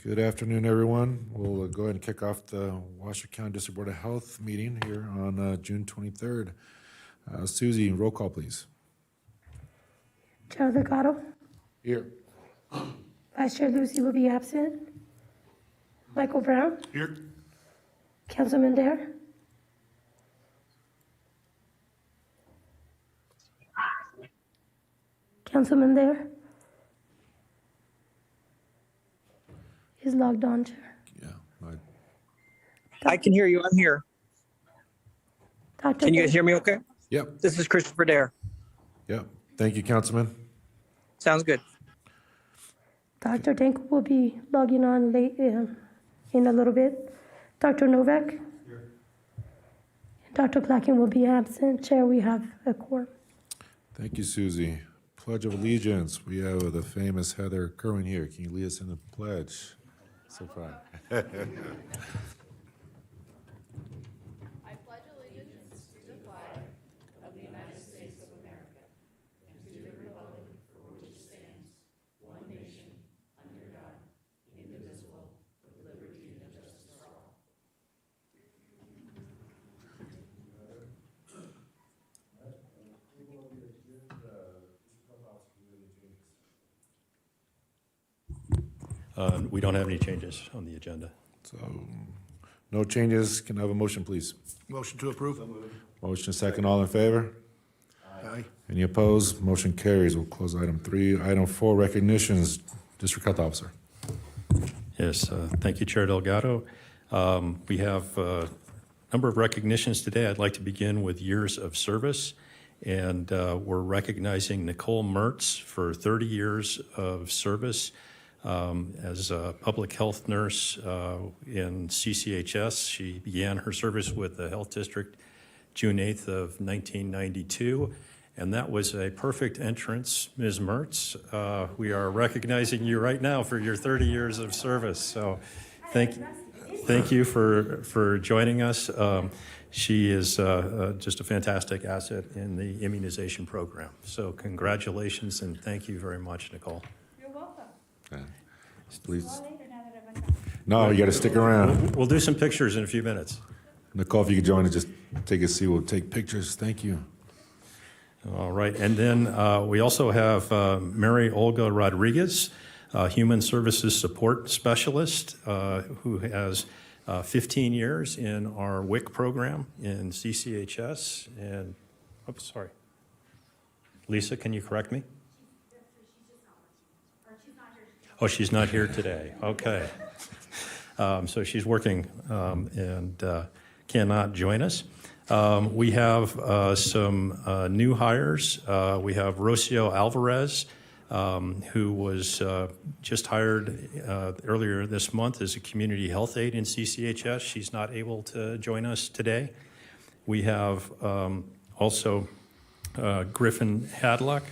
Good afternoon, everyone. We'll go ahead and kick off the Washoe County District Board of Health meeting here on June 23rd. Susie, roll call, please. Chair Delgado. Here. Vice Chair Lucy will be absent. Michael Brown. Here. Councilman Dare. Councilman Dare is logged on, Chair. Yeah. I can hear you. I'm here. Dr. Can you guys hear me okay? Yep. This is Christopher Dare. Yep. Thank you, Councilman. Sounds good. Dr. Dank will be logging on late in a little bit. Dr. Novak. Here. Dr. Clacken will be absent. Chair, we have a quorum. Thank you, Susie. Pledge of Allegiance. We have the famous Heather Kerwin here. Can you lead us in the pledge? So far. I pledge allegiance to the flag of the United States of America and to the republic for which it stands, one nation, under God, indivisible, with liberty and justice for all. We don't have any changes on the agenda. So, no changes. Can I have a motion, please? Motion to approve. Motion second. All in favor? Aye. Any opposed? Motion carries. We'll close item 3. Item 4, recognitions. District Health Officer. Yes, thank you, Chair Delgado. We have a number of recognitions today. I'd like to begin with years of service, and we're recognizing Nicole Mertz for 30 years of service as a public health nurse in CCHS. She began her service with the Health District June 8th of 1992, and that was a perfect entrance, Ms. Mertz. We are recognizing you right now for your 30 years of service, so thank you for joining us. She is just a fantastic asset in the immunization program, so congratulations and thank you very much, Nicole. Please. No, you got to stick around. We'll do some pictures in a few minutes. Nicole, if you could join us, just take a seat. We'll take pictures. Thank you. All right, and then we also have Mary Olga Rodriguez, Human Services Support Specialist, who has 15 years in our WIC program in CCHS. And, oops, sorry. Lisa, can you correct me? Oh, she's not here today. Okay. So she's working and cannot join us. We have some new hires. We have Rocio Alvarez, who was just hired earlier this month as a community health aide in CCHS. She's not able to join us today. We have also Griffin Hadlock,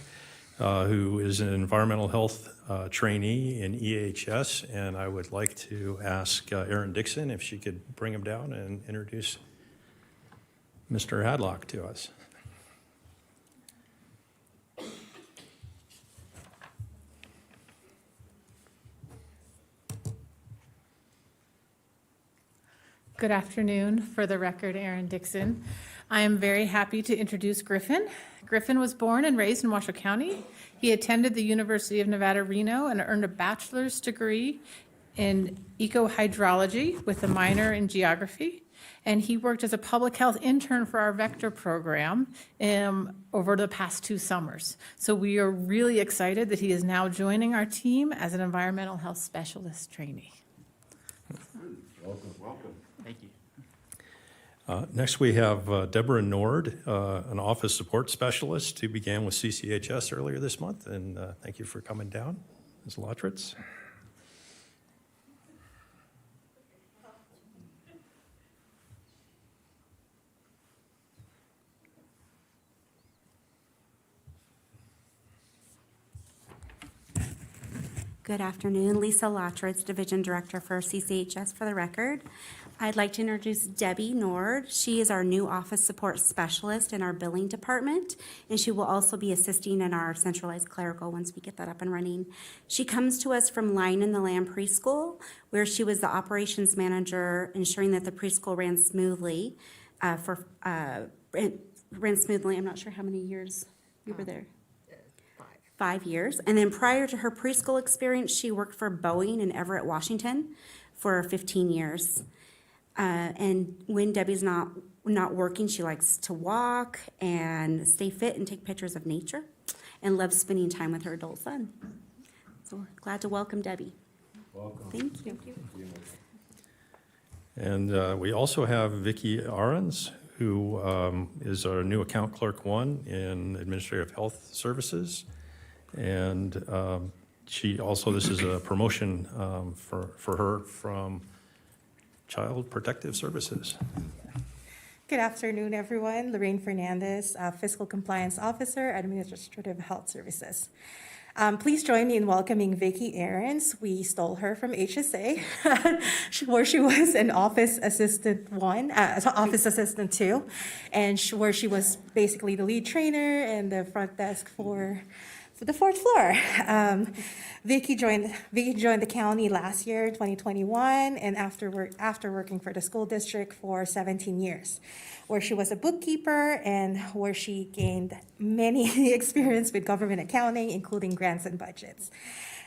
who is an environmental health trainee in EHS, and I would like to ask Erin Dixon if she could bring him down and introduce Mr. Hadlock to us. Good afternoon. For the record, Erin Dixon. I am very happy to introduce Griffin. Griffin was born and raised in Washoe County. He attended the University of Nevada, Reno, and earned a bachelor's degree in ecohydrology with a minor in geography. And he worked as a public health intern for our vector program over the past 2 summers. So we are really excited that he is now joining our team as an environmental health specialist trainee. Welcome. Thank you. Next, we have Deborah Nord, an office support specialist who began with CCHS earlier this month. And thank you for coming down, Ms. Lotritz. Good afternoon. Lisa Lotritz, Division Director for CCHS for the record. I'd like to introduce Debbie Nord. She is our new office support specialist in our billing department, and she will also be assisting in our centralized clerical once we get that up and running. She comes to us from Lion in the Lamb Preschool, where she was the operations manager, ensuring that the preschool ran smoothly. Ran smoothly. I'm not sure how many years you were there. 5 years. And then prior to her preschool experience, she worked for Boeing in Everett, Washington for 15 years. And when Debbie's not working, she likes to walk and stay fit and take pictures of nature and loves spending time with her adult son. So we're glad to welcome Debbie. Welcome. Thank you. And we also have Vicki Ahrens, who is our new account clerk 1 in Administrative Health Services. And she also, this is a promotion for her from Child Protective Services. Good afternoon, everyone. Lorraine Fernandez, Fiscal Compliance Officer, Administrative Health Services. Please join me in welcoming Vicki Ahrens. We stole her from HSA, where she was an office assistant 1, office assistant 2, and where she was basically the lead trainer and the front desk for the 4th floor. Vicki joined the county last year, 2021, and after working for the school district for 17 years, where she was a bookkeeper and where she gained many experience with government accounting, including grants and budgets.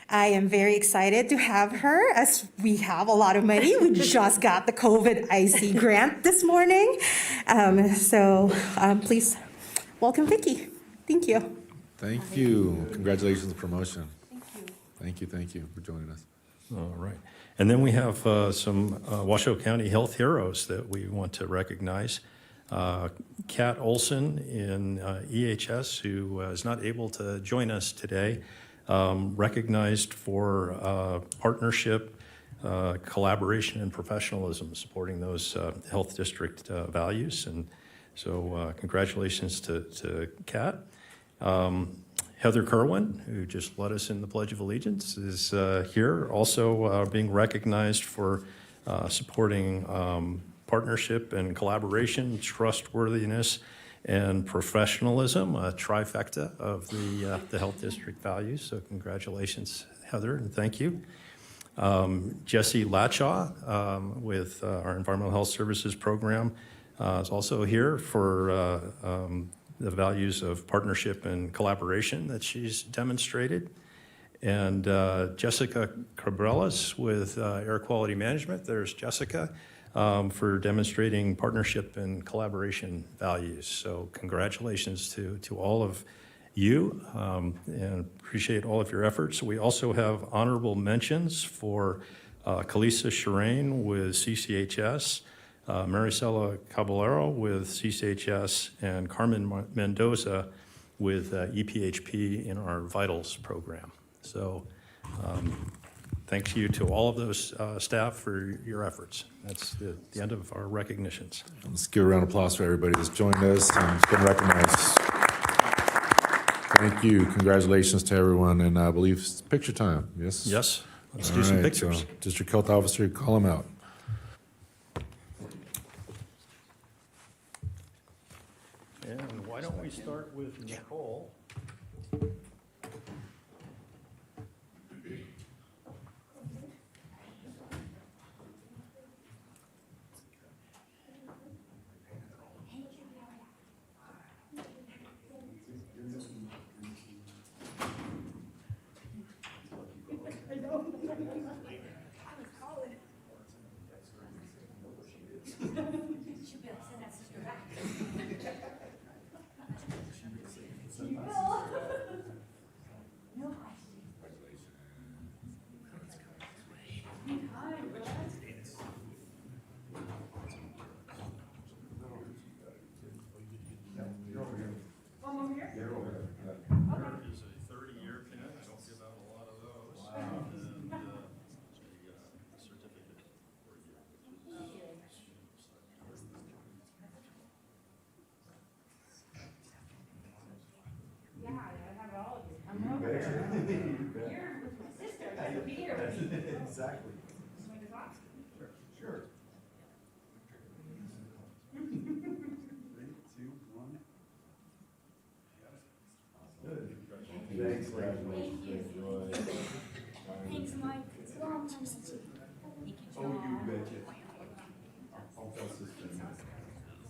I am very excited to have her, as we have a lot of money. We just got the COVID IC grant this morning. Please welcome Vicki. Thank you. Thank you. Congratulations on the promotion. Thank you for joining us. All right. And then we have some Washoe County Health Heroes that we want to recognize. Kat Olson in EHS, who is not able to join us today, recognized for partnership, collaboration, and professionalism, supporting those health district values. And so congratulations to Kat. Heather Kerwin, who just led us in the Pledge of Allegiance, is here, also being recognized for supporting partnership and collaboration, trustworthiness, and professionalism, a trifecta of the health district values. So congratulations, Heather, and thank you. Jesse Latshaw with our Environmental Health Services program is also here for the values of partnership and collaboration that she's demonstrated. And Jessica Cabrelas with Air Quality Management. There's Jessica for demonstrating partnership and collaboration values. So congratulations to all of you and appreciate all of your efforts. We also have honorable mentions for Kalisa Shireen with CCHS, Maricela Caballero with CCHS, and Carmen Mendoza with EPHP in our Vitals program. So thanks you to all of those staff for your efforts. That's the end of our recognitions. Let's give a round of applause for everybody that's joined us and has been recognized. Thank you. Congratulations to everyone. And I believe it's picture time. Yes? Yes, let's All do some right, pictures. so District Health Officer, call them out. And why don't we start with Nicole?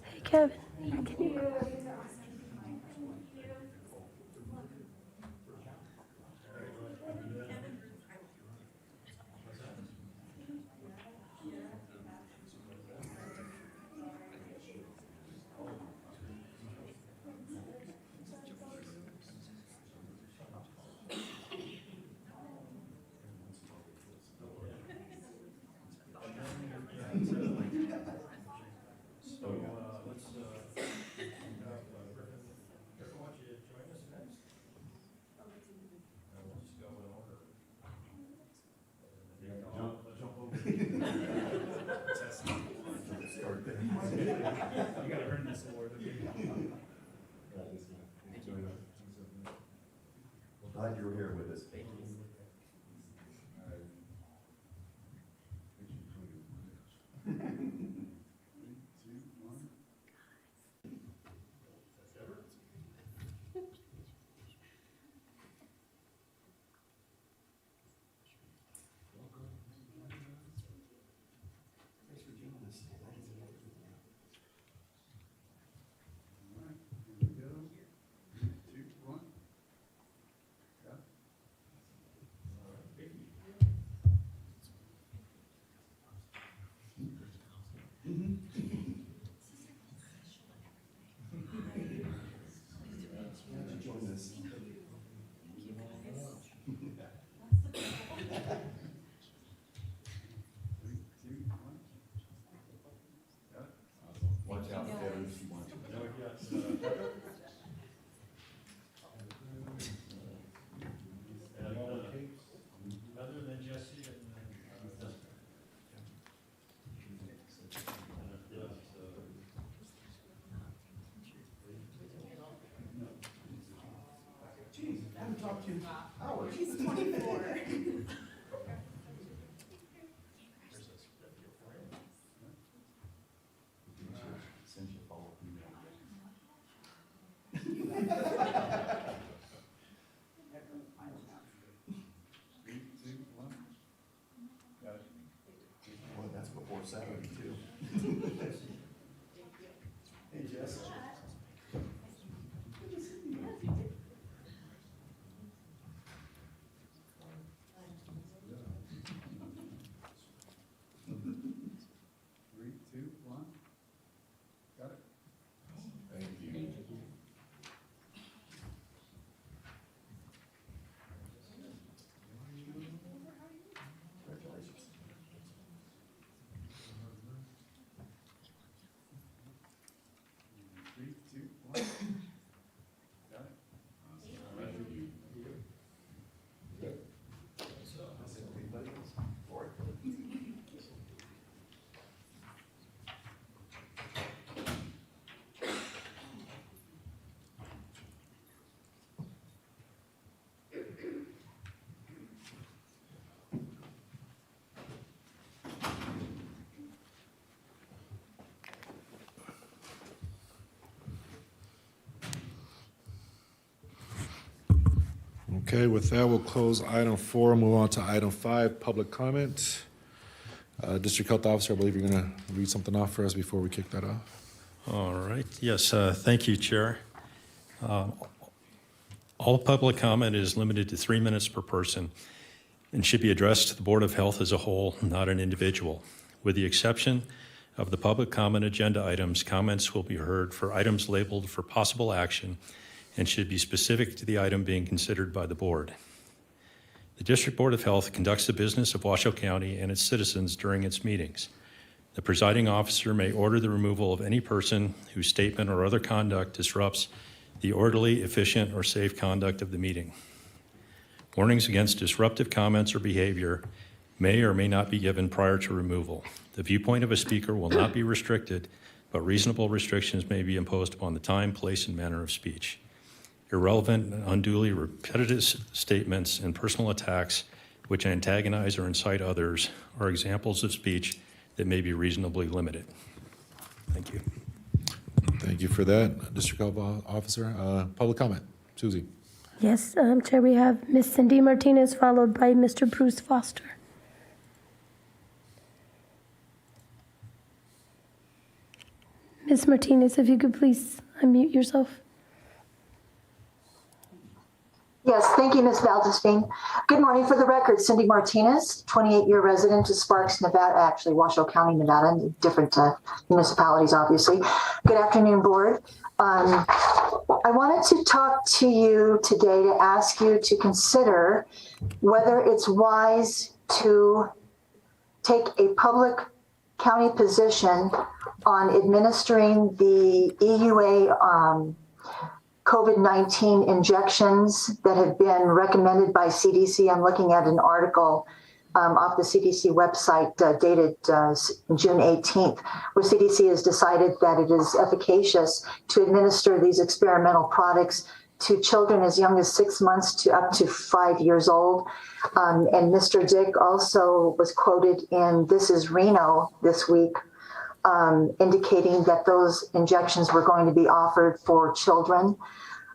Hey, Kevin, can you? Glad you were here with us. Watch out, Deborah, if you want to. Other than Jesse and Geez, I haven't talked to you in hours. He's 24. Send you a follow-up email. Three, two, one. Got it. Boy, that's before Saturday too. Hey, Jess. Three, two, one. Got it. Thank you. Congratulations. Three, two, one. Got it. All right. Good. Anybody else? For it? Okay, with that, we'll close item 4 and move on to item 5, public comment. District Health Officer, I believe you're going to read something off for us before we kick that off. All right. Yes, thank you, Chair. All public comment is limited to 3 minutes per person and should be addressed to the Board of Health as a whole, not an individual. With the exception of the public comment agenda items, comments will be heard for items labeled for possible action and should be specific to the item being considered by the board. The District Board of Health conducts the business of Washoe County and its citizens during its meetings. The presiding officer may order the removal of any person whose statement or other conduct disrupts the orderly, efficient, or safe conduct of the meeting. Warnings against disruptive comments or behavior may or may not be given prior to removal. The viewpoint of a speaker will not be restricted, but reasonable restrictions may be imposed upon the time, place, and manner of speech. Irrelevant and unduly repetitive statements and personal attacks which antagonize or incite others are examples of speech that may be reasonably limited. Thank you. Thank you for that, District Health Officer. Public comment, Susie. Yes, Chair, we have Ms. Cindy Martinez, followed by Mr. Bruce Foster. Ms. Martinez, if you could please unmute yourself. Yes, thank you, Ms. Valdespine. Good morning. For the record, Cindy Martinez, 28-year resident of Sparks, Nevada, actually Washoe County, Nevada, and different municipalities, obviously. Good afternoon, board. I wanted to talk to you today to ask you to consider whether it's wise to take a public county position on administering the EUA COVID-19 injections that have been recommended by CDC. I'm looking at an article off the CDC website dated June 18th, where CDC has decided that it is efficacious to administer these experimental products to children as young as 6 months to up to 5 years old. And Mr. Dick also was quoted in This Is Reno this week, indicating that those injections were going to be offered for children.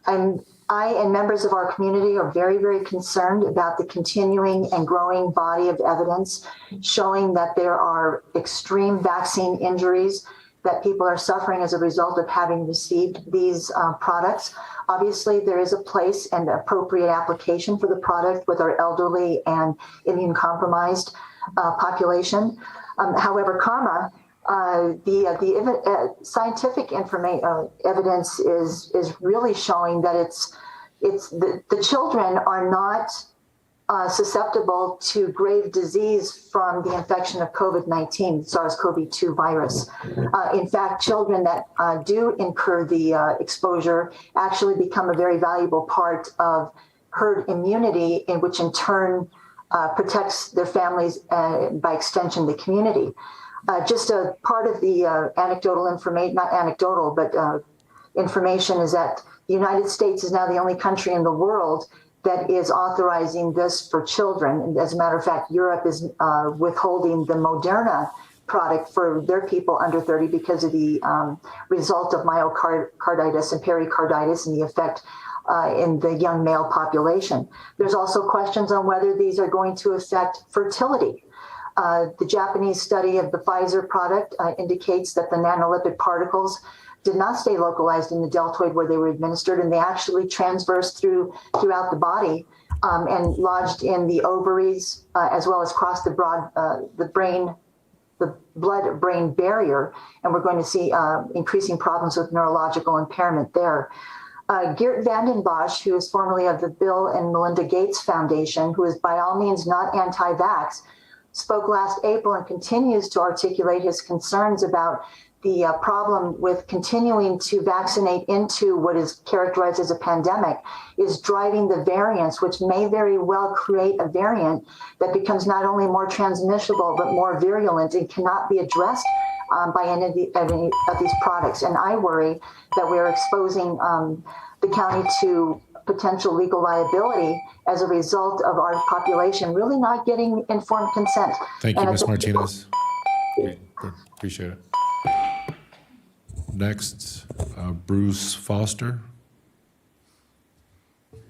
And I and members of our community are very, very concerned about the continuing and growing body of evidence showing that there are extreme vaccine injuries that people are suffering as a result of having received these products. Obviously, there is a place and appropriate application for the product with our elderly and immune compromised population. However, the scientific evidence is really showing that the children are not susceptible to grave disease from the infection of COVID-19, SARS-CoV-2 virus. In fact, children that do incur the exposure actually become a very valuable part of herd immunity, in which in turn protects their families, by extension, the community. Just a part of the anecdotal information, not anecdotal, but information is that the United States is now the only country in the world that is authorizing this for children. And as a matter of fact, Europe is withholding the Moderna product for their people under 30 because of the result of myocarditis and pericarditis and the effect in the young male population. There's also questions on whether these are going to affect fertility. The Japanese study of the Pfizer product indicates that the nanolipid particles did not stay localized in the deltoid where they were administered, and they actually transversed throughout the body and lodged in the ovaries as well as crossed the blood-brain barrier, and we're going to see increasing problems with neurological impairment there. Geert Vanden Bosch, who is formerly of the Bill and Melinda Gates Foundation, who is by all means not anti-vax, spoke last April and continues to articulate his concerns about the problem with continuing to vaccinate into what is characterized as a pandemic is driving the variants, which may very well create a variant that becomes not only more transmissible, but more virulent and cannot be addressed by any of these products. And I worry that we're exposing the county to potential legal liability as a result of our population really not getting informed consent. Thank you, Ms. Martinez. Appreciate it. Next, Bruce Foster.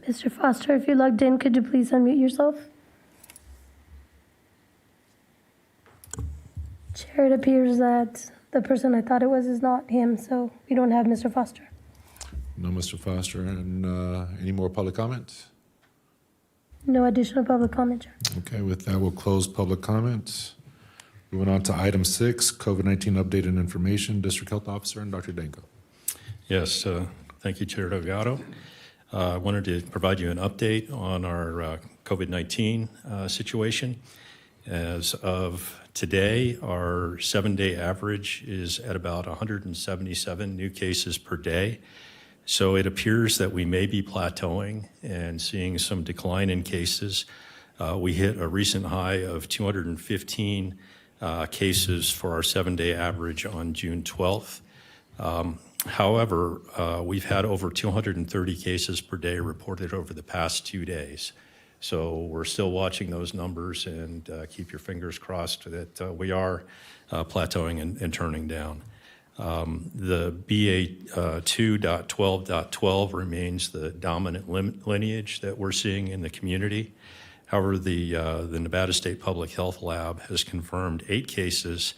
Mr. Foster, if you're logged in, could you please unmute yourself? Chair, it appears that the person I thought it was is not him, so we don't have Mr. Foster. No, Mr. Foster. And any more public comments? No additional public comment, Chair. Okay, with that, we'll close public comments. Moving on to item 6, COVID-19 update and information, District Health Officer and Dr. Danko. Yes, thank you, Chair Delgado. I wanted to provide you an update on our COVID-19 situation. As of today, our 7-day average is at about 177 new cases per day. So it appears that we may be plateauing and seeing some decline in cases. We hit a recent high of 215 cases for our 7-day average on June 12th. However, we've had over 230 cases per day reported over the past 2 days. So we're still watching those numbers, and keep your fingers crossed that we are plateauing and turning down. The BA2.12.12 remains the dominant lineage that we're seeing in the community. However, the Nevada State Public Health Lab has confirmed 8 cases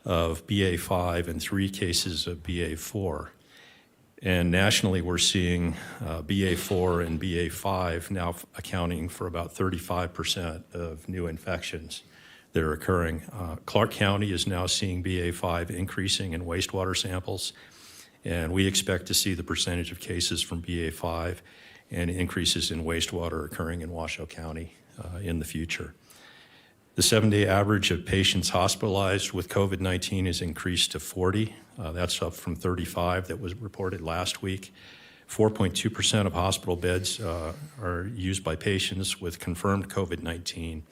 of BA5 and 3 cases of BA4. And nationally, we're seeing BA4 and BA5 now accounting for about 35% of new infections that are occurring. Clark County is now seeing BA5 increasing in wastewater samples, and we expect to see the percentage of cases from BA5 and increases in wastewater occurring in Washoe County in the future. The 7-day average of patients hospitalized with COVID-19 has increased to 40. That's up from 35 that was reported last week. 4.2% of hospital beds are used by patients with confirmed COVID-19,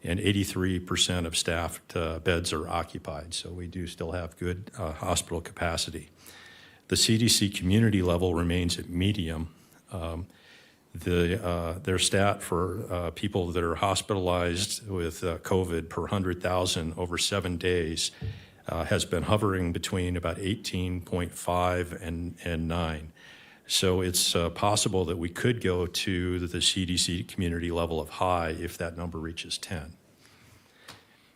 and 83% of staffed beds are occupied. So we do still have good hospital capacity. The CDC community level remains at medium. Their stat for people that are hospitalized with COVID per 100,000 over 7 days has been hovering between about 18.5 and 9. So it's possible that we could go to the CDC community level of high if that number reaches 10.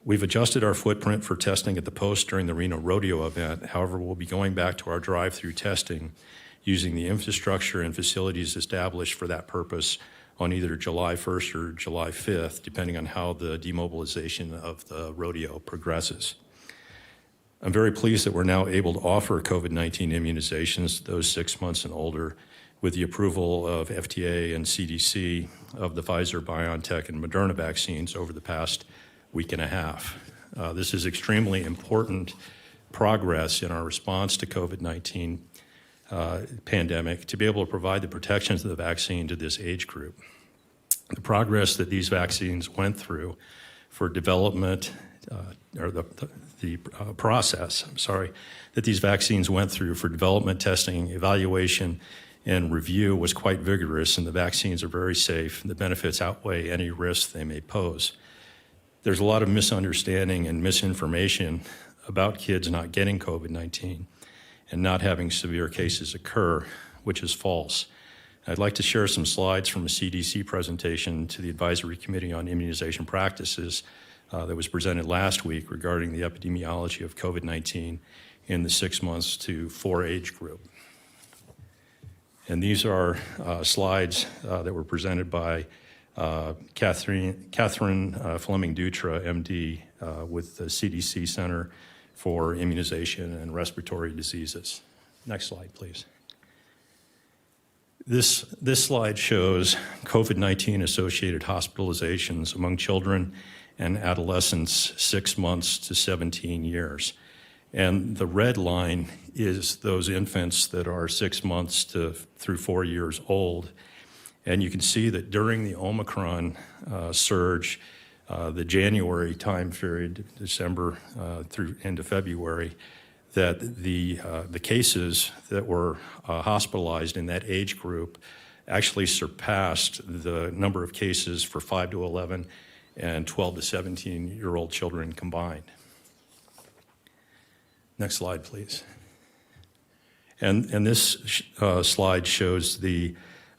We've adjusted our footprint for testing at the post during the Reno Rodeo event. However, we'll be going back to our drive-through testing using the infrastructure and facilities established for that purpose on either July 1st or July 5th, depending on how the demobilization of the rodeo progresses. I'm very pleased that we're now able to offer COVID-19 immunizations to those 6 months and older with the approval of FDA and CDC of the Pfizer, BioNTech, and Moderna vaccines over the past week and a half. This is extremely important progress in our response to COVID-19 pandemic to be able to provide the protections of the vaccine to this age group. The progress that these vaccines went through for development, process that these vaccines went through for development, testing, evaluation, and review was quite vigorous, and the vaccines are very safe, and the benefits outweigh any risks they may pose. There's a lot of misunderstanding and misinformation about kids not getting COVID-19 and not having severe cases occur, which is false. I'd like to share some slides from a CDC presentation to the Advisory Committee on Immunization Practices that was presented last week regarding the epidemiology of COVID-19 in the 6 months to 4 age group. And these are slides that were presented by Catherine Fleming-Dutra, MD, with the CDC Center for Immunization and Respiratory Diseases. Next slide, please. This slide shows COVID-19 associated hospitalizations among children and adolescents 6 months to 17 years. And the red line is those infants that are 6 months through 4 years old. And you can see that during the Omicron surge, the January time period, December through into February, that the cases that were hospitalized in that age group actually surpassed the number of cases for 5 to 11 and 12 to 17-year-old children combined. Next slide, please. And this slide shows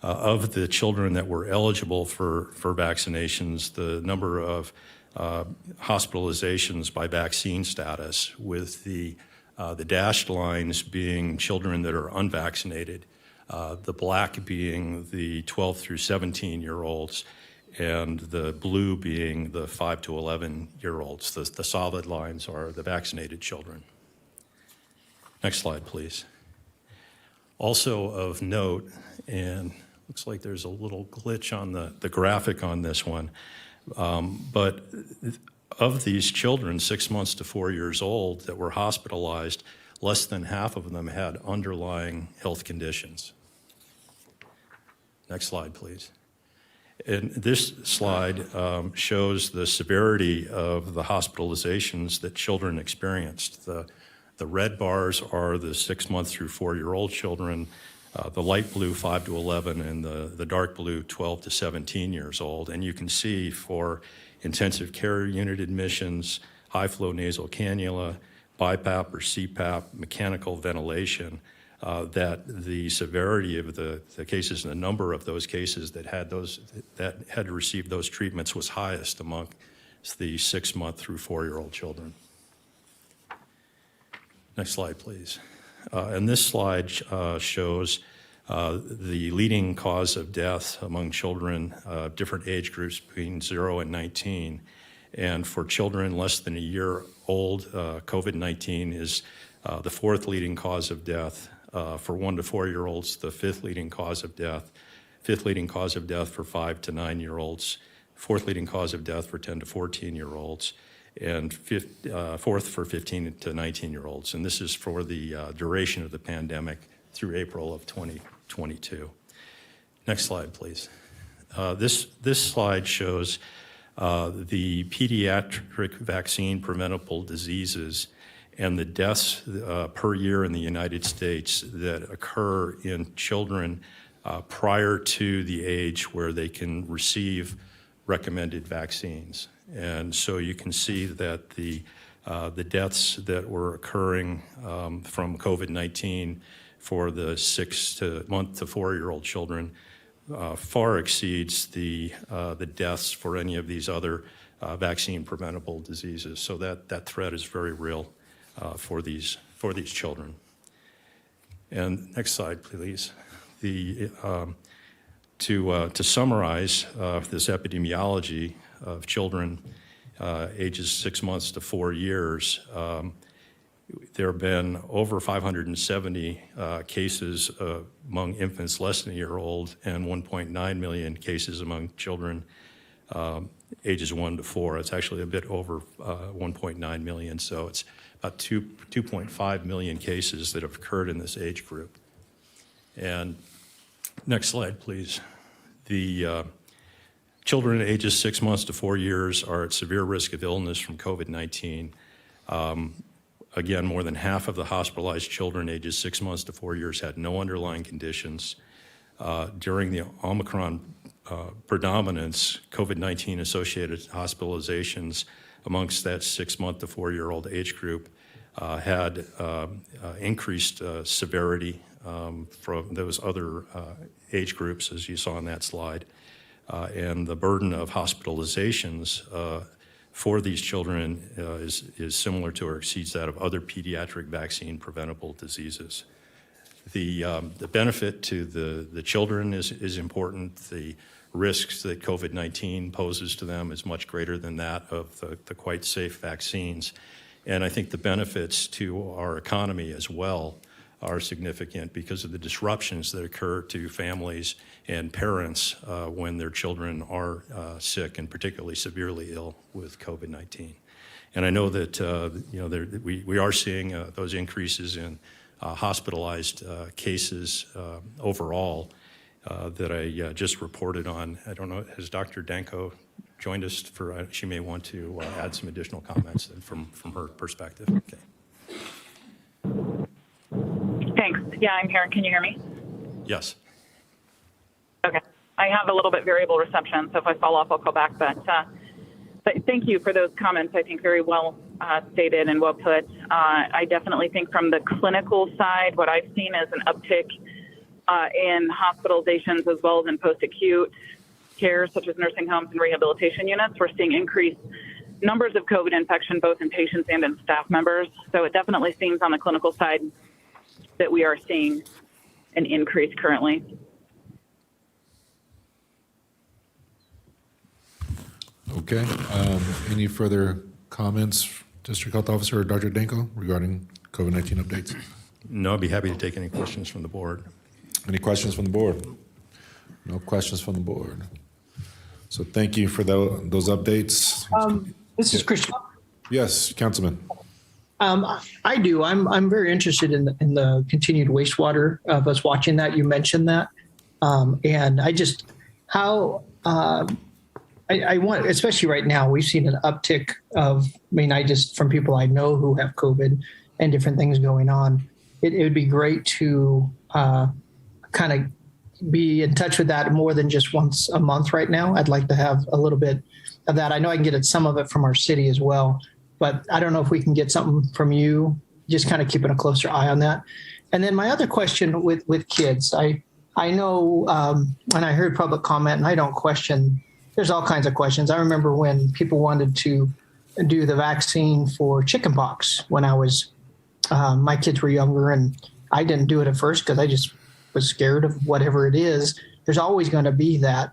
of the children that were eligible for vaccinations, the number of hospitalizations by vaccine status, with the dashed lines being children that are unvaccinated, the black being the 12 through 17-year-olds, and the blue being the 5 to 11-year-olds. The solid lines are the vaccinated children. Next slide, please. Also of note, and looks like there's a little glitch on the graphic on this one, but of these children 6 months to 4 years old that were hospitalized, less than half of them had underlying health conditions. Next slide, please. And this slide shows the severity of the hospitalizations that children experienced. The red bars are the 6 month through 4 year old children, the light blue 5 to 11, and the dark blue 12 to 17 years old. And you can see for intensive care unit admissions, high flow nasal cannula, BiPAP or CPAP, mechanical ventilation, that the severity of the cases and the number of those cases that had to receive those treatments was highest among the 6 month through 4 year old children. Next slide, please. And this slide shows the leading cause of death among children, different age groups between 0 and 19. And for children less than a year old, COVID-19 is the fourth leading cause of death. For 1 to 4-year-olds, the fifth leading cause of death. Fifth leading cause of death for 5 to 9-year-olds. Fourth leading cause of death for 10 to 14-year-olds. And fourth for 15 to 19-year-olds. And this is for the duration of the pandemic through April of 2022. Next slide, please. This slide shows the pediatric vaccine preventable diseases and the deaths per year in the United States that occur in children prior to the age where they can receive recommended vaccines. And so you can see that the deaths that were occurring from COVID-19 for the 1 to 4-year-old children far exceeds the deaths for any of these other vaccine preventable diseases. So that threat is very real for these children. And next slide, please. To summarize this epidemiology of children ages 6 months to 4 years, there have been over 570 cases among infants less than a year old and 1.9 million cases among children ages 1 to 4. It's actually a bit over 1.9 million, so it's about 2.5 million cases that have occurred in this age group. And next slide, please. The children ages 6 months to 4 years are at severe risk of illness from COVID-19. Again, more than half of the hospitalized children ages 6 months to 4 years had no underlying conditions. During the Omicron predominance, COVID-19 associated hospitalizations amongst that 6 month to 4 year old age group had increased severity from those other age groups, as you saw on that slide. And the burden of hospitalizations for these children is similar to or exceeds that of other pediatric vaccine preventable diseases. The benefit to the children is important. The risks that COVID-19 poses to them is much greater than that of the quite safe vaccines. And I think the benefits to our economy as well are significant because of the disruptions that occur to families and parents when their children are sick and particularly severely ill with COVID-19. And I know that we are seeing those increases in hospitalized cases overall that I just reported on. I don't know, has Dr. Danko joined us for, she may want to add some additional comments from her perspective. Okay. Thanks. Yeah, I'm here. Can you hear me? Yes. Okay. I have a little bit variable reception, so if I fall off, I'll call back. But thank you for those comments. I think very well stated and well put. I definitely think from the clinical side, what I've seen is an uptick in hospitalizations as well as in post-acute care, such as nursing homes and rehabilitation units. We're seeing increased numbers of COVID infection, both in patients and in staff members. So it definitely seems on the clinical side that we are seeing an increase currently. Okay. Any further comments, District Health Officer or Dr. Danko, regarding COVID-19 updates? No, I'd be happy to take any questions from the board. Any questions from the board? No questions from the board. So thank you for those updates. This is Christian. Yes, Councilman. I do. I'm very interested in the continued wastewater of us watching that. You mentioned that. And I just, how, I want, especially right now, we've seen an uptick of, I just, from people I know who have COVID and different things going on. It would be great to kind of be in touch with that more than just once a month right now. I'd like to have a little bit of that. I know I can get some of it from our city as well, but I don't know if we can get something from you, just kind of keeping a closer eye on that. And then my other question with kids, I know when I heard public comment, and I don't question, there's all kinds of questions. I remember when people wanted to do the vaccine for chickenpox when I was My kids were younger, and I didn't do it at first because I just was scared of whatever it is. There's always going to be that.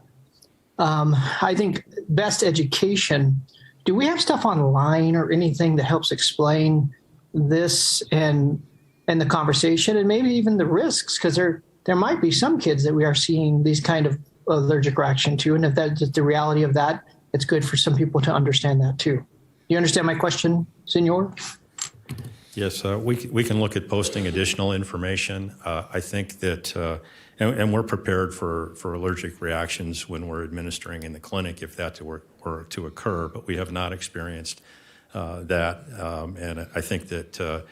I think best education. Do we have stuff online or anything that helps explain this and the conversation and maybe even the risks? Because there might be some kids that we are seeing these kind of allergic reaction to, and if that's the reality of that, it's good for some people to understand that too. You understand my question, Senor? Yes, we can look at posting additional information. I think that, and we're prepared for allergic reactions when we're administering in the clinic if that were to occur, but we have not experienced that. And I think that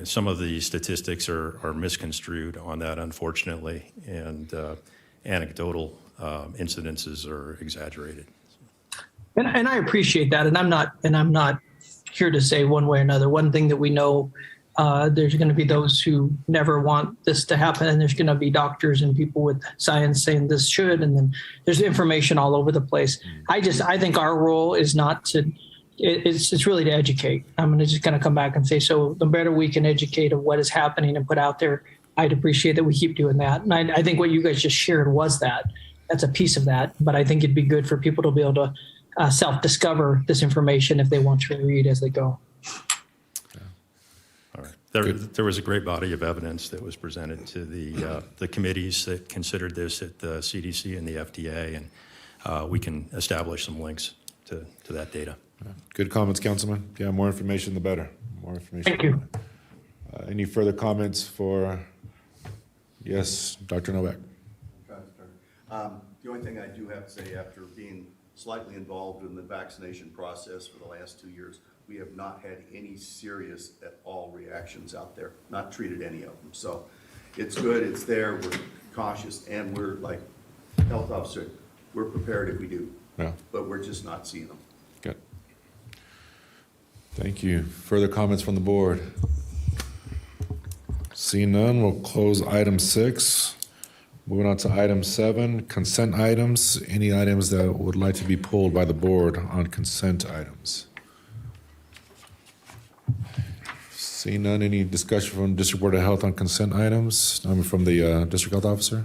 some of the statistics are misconstrued on that, unfortunately, and anecdotal incidences are exaggerated. And I appreciate that, and I'm not here to say one way or another. One thing that we know, there's going to be those who never want this to happen, and there's going to be doctors and people with science saying this should, and then there's information all over the place. I think our role is not to, it's really to educate. I'm just going to come back and say, so the better we can educate of what is happening and put out there, I'd appreciate that we keep doing that. And I think what you guys just shared was that's a piece of that, but I think it'd be good for people to be able to self-discover this information if they want to read as they go. All right. There was a great body of evidence that was presented to the committees that considered this at the CDC and the FDA, and we can establish some links to that data. Good comments, Councilman. Yeah, more information, the better. More information. Thank you. Any further comments for, yes, Dr. Novak? The only thing I do have to say, after being slightly involved in the vaccination process for the last 2 years, we have not had any serious at all reactions out there, not treated any of them. So it's good, it's there, we're cautious, and we're like health officer, we're prepared if we do, but we're just not seeing them. Good. Thank you. Further comments from the board? Seeing none, we'll close item 6. Moving on to item 7, consent items. Any items that would like to be pulled by the board on consent items? Seeing none, any discussion from District Board of Health on consent items? From the District Health Officer?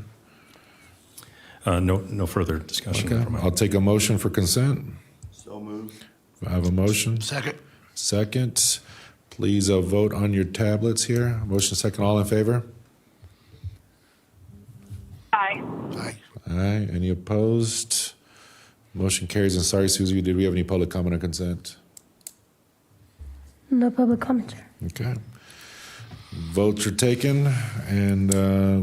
No further discussion. Okay, I'll take a motion for consent. So moved. I have a motion. Second. Please vote on your tablets here. Motion second, all in favor? Aye. Aye. Any opposed? Motion carries. And sorry, Susie, did we have any public comment on consent? No public comment, Chair. Okay. Votes are taken, and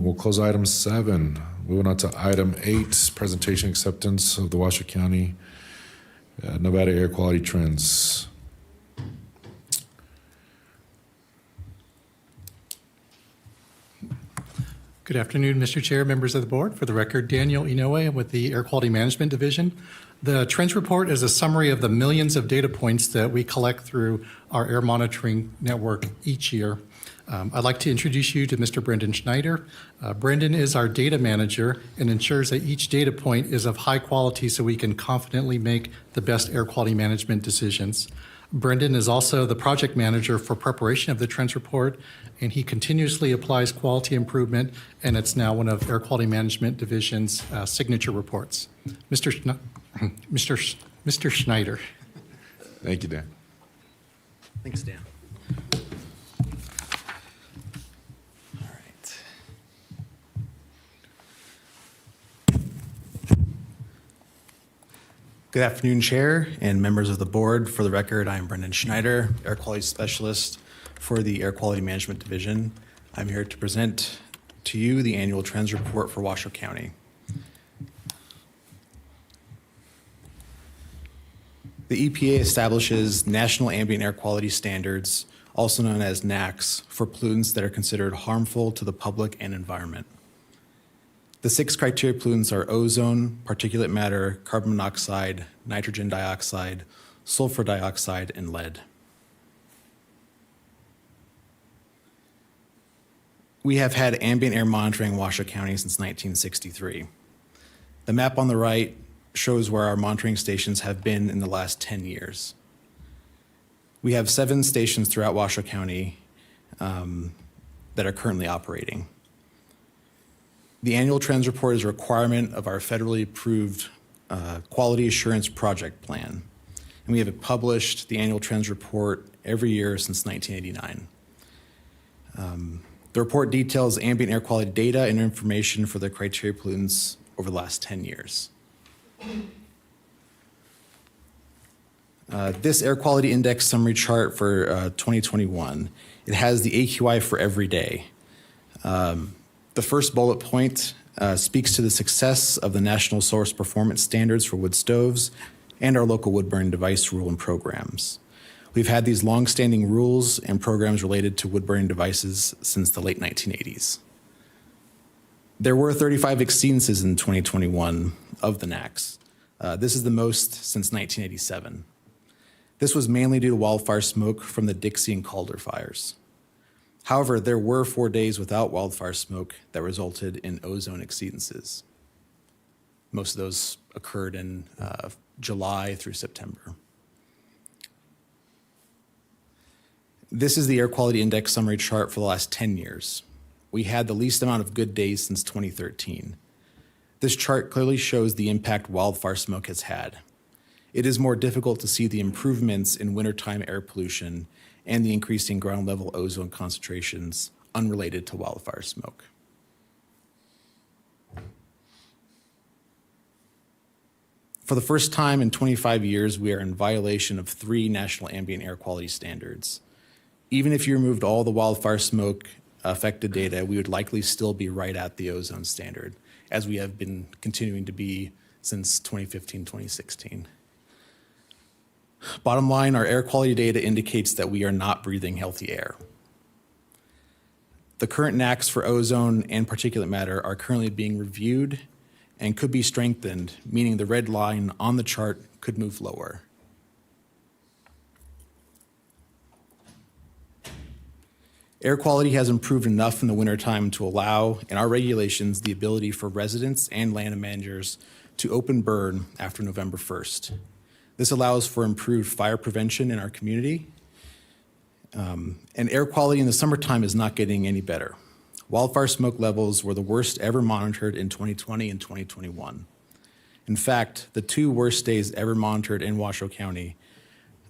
we'll close item 7. Moving on to item 8, presentation acceptance of the Washoe County, Nevada air quality trends. Good afternoon, Mr. Chair, members of the board. For the record, Daniel Inoue with the Air Quality Management Division. The Trends Report is a summary of the millions of data points that we collect through our air monitoring network each year. I'd like to introduce you to Mr. Brendan Schneider. Brendan is our data manager and ensures that each data point is of high quality so we can confidently make the best air quality management decisions. Brendan is also the project manager for preparation of the Trends Report, and he continuously applies quality improvement, and it's now one of Air Quality Management Division's signature reports. Mr. Schneider. Thank you, Dan. Thanks, Dan. All right. Good afternoon, Chair and members of the board. For the record, I'm Brendan Schneider, Air Quality Specialist for the Air Quality Management Division. I'm here to present to you the annual Trends Report for Washoe County. The EPA establishes National Ambient Air Quality Standards, also known as NAAQS, for pollutants that are considered harmful to the public and environment. The 6 criteria pollutants are ozone, particulate matter, carbon monoxide, nitrogen dioxide, sulfur dioxide, and lead. We have had ambient air monitoring in Washoe County since 1963. The map on the right shows where our monitoring stations have been in the last 10 years. We have 7 stations throughout Washoe County, that are currently operating. The annual trends report is a requirement of our federally approved quality assurance project plan. And we have published the annual trends report every year since 1989. The report details ambient air quality data and information for the criteria pollutants over the last 10 years. This air quality index summary chart for 2021, it has the AQI for every day. The first bullet point speaks to the success of the National Source Performance Standards for wood stoves and our local wood burning device rule and programs. We've had these long-standing rules and programs related to wood burning devices since the late 1980s. There were 35 exceedances in 2021 of the NACs. This is the most since 1987. This was mainly due to wildfire smoke from the Dixie and Calder fires. However, there were 4 days without wildfire smoke that resulted in ozone exceedances. Most of those occurred in July through September. This is the air quality index summary chart for the last 10 years. We had the least amount of good days since 2013. This chart clearly shows the impact wildfire smoke has had. It is more difficult to see the improvements in wintertime air pollution and the increasing ground level ozone concentrations unrelated to wildfire smoke. For the first time in 25 years, we are in violation of 3 national ambient air quality standards. Even if you removed all the wildfire smoke affected data, we would likely still be right at the ozone standard, as we have been continuing to be since 2015, 2016. Bottom line, our air quality data indicates that we are not breathing healthy air. The current NACs for ozone and particulate matter are currently being reviewed and could be strengthened, meaning the red line on the chart could move lower. Air quality has improved enough in the wintertime to allow, in our regulations, the ability for residents and land managers to open burn after November 1st. This allows for improved fire prevention in our community. And air quality in the summertime is not getting any better. Wildfire smoke levels were the worst ever monitored in 2020 and 2021. In fact, the 2 worst days ever monitored in Washoe County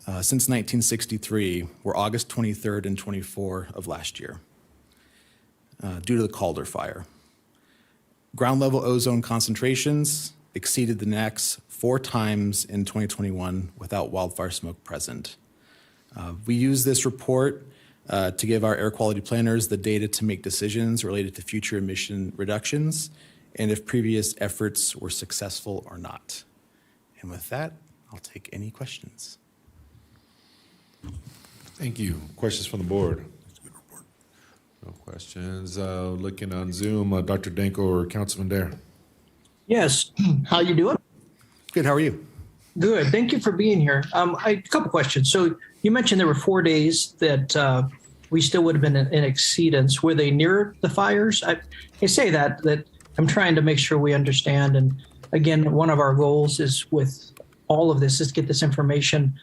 since 1963 were August 23rd and 24 of last year due to the Calder fire. Ground level ozone concentrations exceeded the NACs 4 times in 2021 without wildfire smoke present. We use this report to give our air quality planners the data to make decisions related to future emission reductions and if previous efforts were successful or not. And with that, I'll take any questions. Thank you. Questions from the board? No questions. Looking on Zoom, Dr. Danko or Councilman Dare? Yes. How you doing? Good. How are you? Good. Thank you for being here. A couple questions. So you mentioned there were 4 days that we still would have been in exceedance. Were they near the fires? I say that I'm trying to make sure we understand. And again, one of our goals is with all of this is to get this information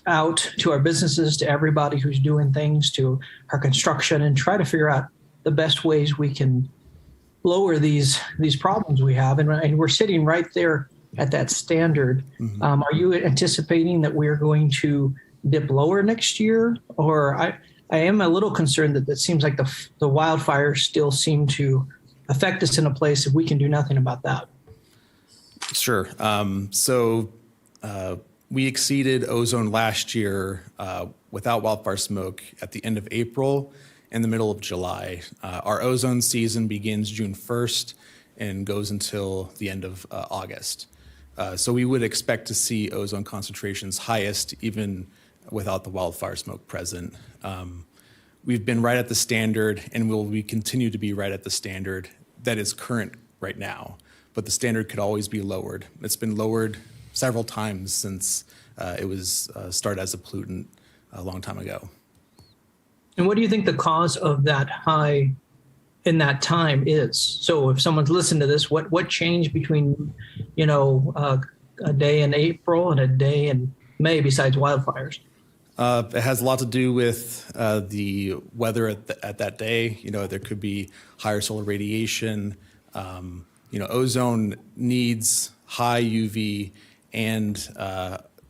out to our businesses, to everybody who's doing things, to our construction, and try to figure out the best ways we can lower these problems we have. And we're sitting right there at that standard. Mm-hmm. Are you anticipating that we're going to dip lower next year? Or I am a little concerned that it seems like the wildfires still seem to affect us in a place if we can do nothing about that. Sure. We exceeded ozone last year without wildfire smoke at the end of April and the middle of July. Our ozone season begins June 1st and goes until the end of August. So we would expect to see ozone concentrations highest even without the wildfire smoke present. We've been right at the standard and we continue to be right at the standard that is current right now, but the standard could always be lowered. It's been lowered several times since it was started as a pollutant a long time ago. And what do you think the cause of that high in that time is? So if someone's listened to this, what changed between, a day in April and a day in May besides wildfires? It has a lot to do with the weather at that day. You know, there could be higher solar radiation. You know, ozone needs high UV and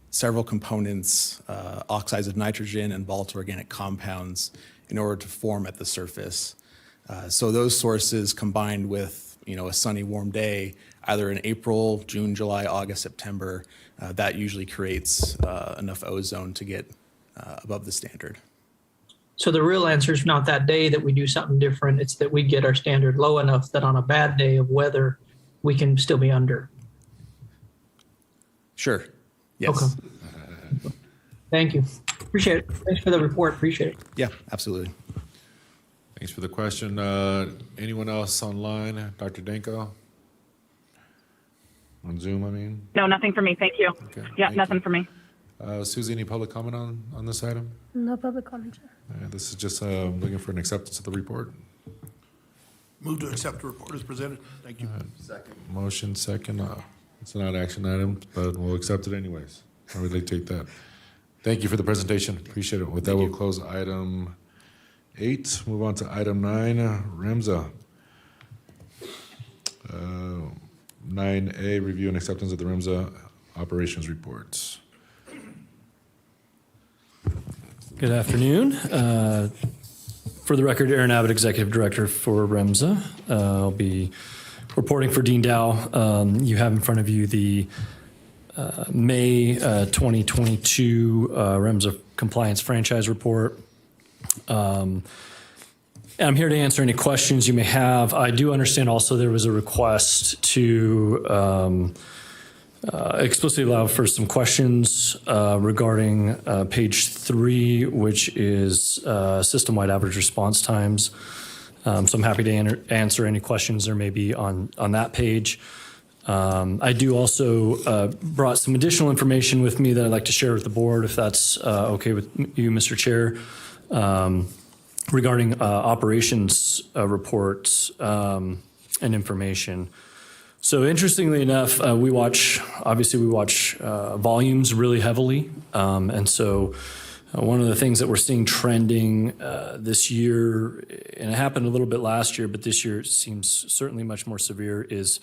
several components, oxides of nitrogen and volatile organic compounds, in order to form at the surface. So those sources combined with, you know, a sunny, warm day, either in April, June, July, August, September, that usually creates enough ozone to get above the standard. So the real answer is not that day that we do something different. It's that we get our standard low enough that on a bad day of weather, we can still be under. Sure. Yes. Okay. Thank you. Appreciate it. Thanks for the report. Appreciate it. Yeah, absolutely. Thanks for the question. Anyone else online? Dr. Danko? On Zoom, I mean? No, nothing for me. Thank you. Okay, Yeah, thank nothing you. for me. Susie, any public comment on this item? No public comment, Chair. This is just looking for an acceptance of the report. Move to accept the report as presented. Thank you. Second. Motion second. It's not an action item, but we'll accept it anyways. I really take that. Thank you for the presentation. Appreciate it. With that, we'll close item 8. Move on to item 9, Rimza. 9A, review and acceptance of the Rimza operations reports. Good afternoon. For the record, Aaron Abbott, Executive Director for Rimza. I'll be reporting for Dean Dow. You have in front of you the May 2022 Rimza Compliance Franchise Report. And I'm here to answer any questions you may have. I do understand also there was a request to explicitly allow for some questions regarding page 3, which is system-wide average response times. So I'm happy to answer any questions there may be on that page. I do also brought some additional information with me that I'd like to share with the board, if that's okay with you, Mr. Chair, regarding operations reports and information. So interestingly enough, we watch volumes really heavily. And so one of the things that we're seeing trending this year, and it happened a little bit last year, but this year it seems certainly much more severe, is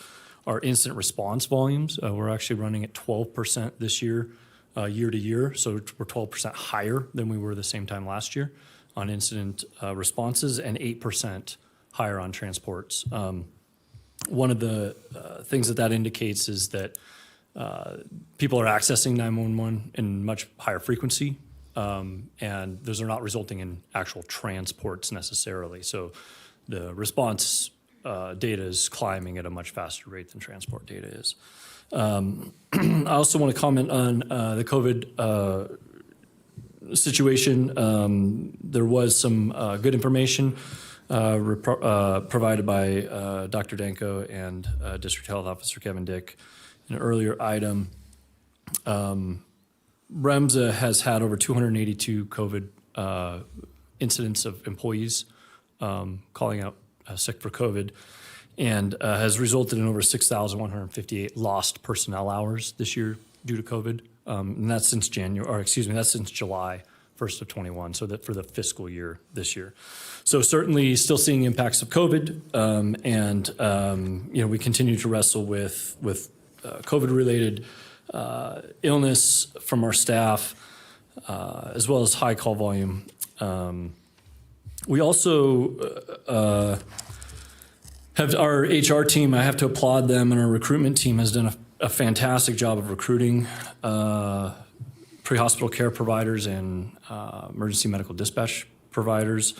our incident response volumes. We're actually running at 12% this year, year to year. So we're 12% higher than we were the same time last year on incident responses, and 8% higher on transports. One of the things that indicates is that people are accessing 911 in much higher frequency, and those are not resulting in actual transports necessarily. So the response data is climbing at a much faster rate than transport data is. I also want to comment on the COVID situation. There was some good information provided by Dr. Danko and District Health Officer Kevin Dick in an earlier item. Rimza has had over 282 COVID incidents of employees calling out sick for COVID, and has resulted in over 6,158 lost personnel hours this year due to COVID. And that's since that's since July 1st of 21, so that for the fiscal year this year. So certainly still seeing impacts of COVID, and we continue to wrestle with COVID-related illness from our staff, as well as high call volume. We also have our HR team. I have to applaud them, and our recruitment team has done a fantastic job of recruiting pre-hospital care providers and emergency medical dispatch providers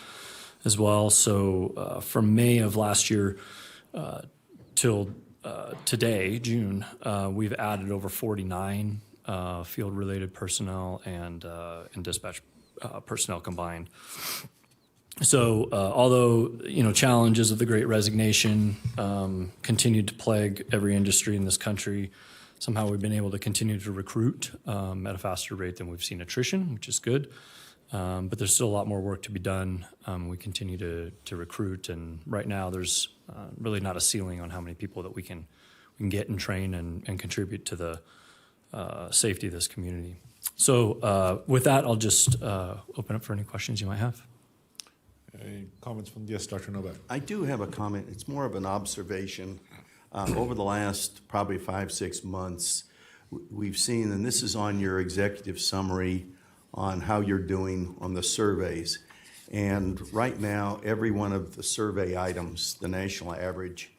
as well. So from May of last year till today, June, we've added over 49 field-related personnel and dispatch personnel combined. So although challenges of the Great Resignation continued to plague every industry in this country, somehow we've been able to continue to recruit at a faster rate than we've seen attrition, which is good. But there's still a lot more work to be done. We continue to recruit, and right now there's really not a ceiling on how many people that we can get and train and contribute to the safety of this community. So with that, I'll just open up for any questions you might have. Any comments from, yes, Dr. Novak? I do have a comment. It's more of an observation. Over the last probably 5-6 months, we've seen, and this is on your executive summary on how you're doing on the surveys. And right now, every one of the survey items, the national average,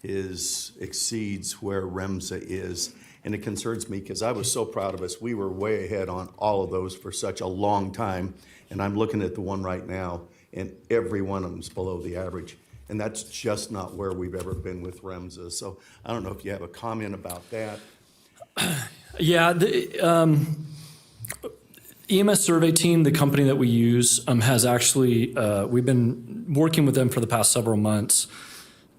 exceeds where Rimza is. And it concerns me because I was so proud of us. We were way ahead on all of those for such a long time. And I'm looking at the one right now, and every one of them is below the average. And that's just not where we've ever been with Rimza. So I don't know if you have a comment about that. Yeah, the EMS survey team, the company that we use, has actually, we've been working with them for the past several months.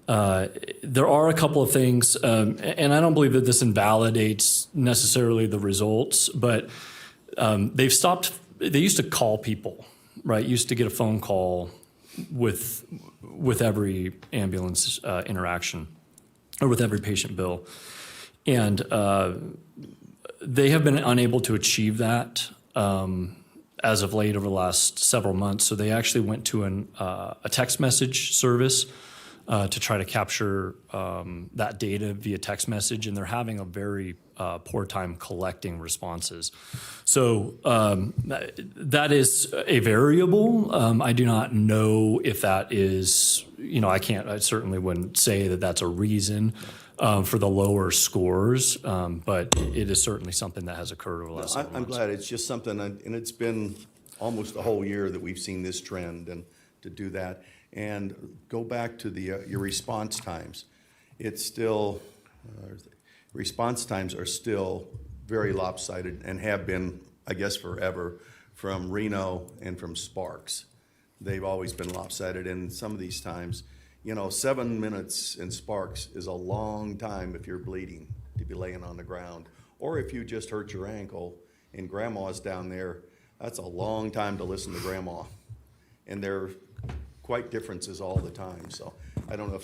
There are a couple of things, and I don't believe that this invalidates necessarily the results, but they used to call people, right? Used to get a phone call with every ambulance interaction or with every patient bill. And they have been unable to achieve that as of late over the last several months. So they actually went to a text message service to try to capture that data via text message, and they're having a very poor time collecting responses. So that is a variable. I do not know if that is, I certainly wouldn't say that that's a reason for the lower scores, but it is certainly something that has occurred over the last several I'm months. glad. It's just something, and it's been almost a whole year that we've seen this trend, and to do that. And go back to your response times. It's still, response times are still very lopsided and have been, I guess, forever from Reno and from Sparks. They've always been lopsided, and some of these times, 7 minutes in Sparks is a long time if you're bleeding to be laying on the ground. Or if you just hurt your ankle and grandma's down there, that's a long time to listen to grandma. And they're quite differences all the time. So I don't know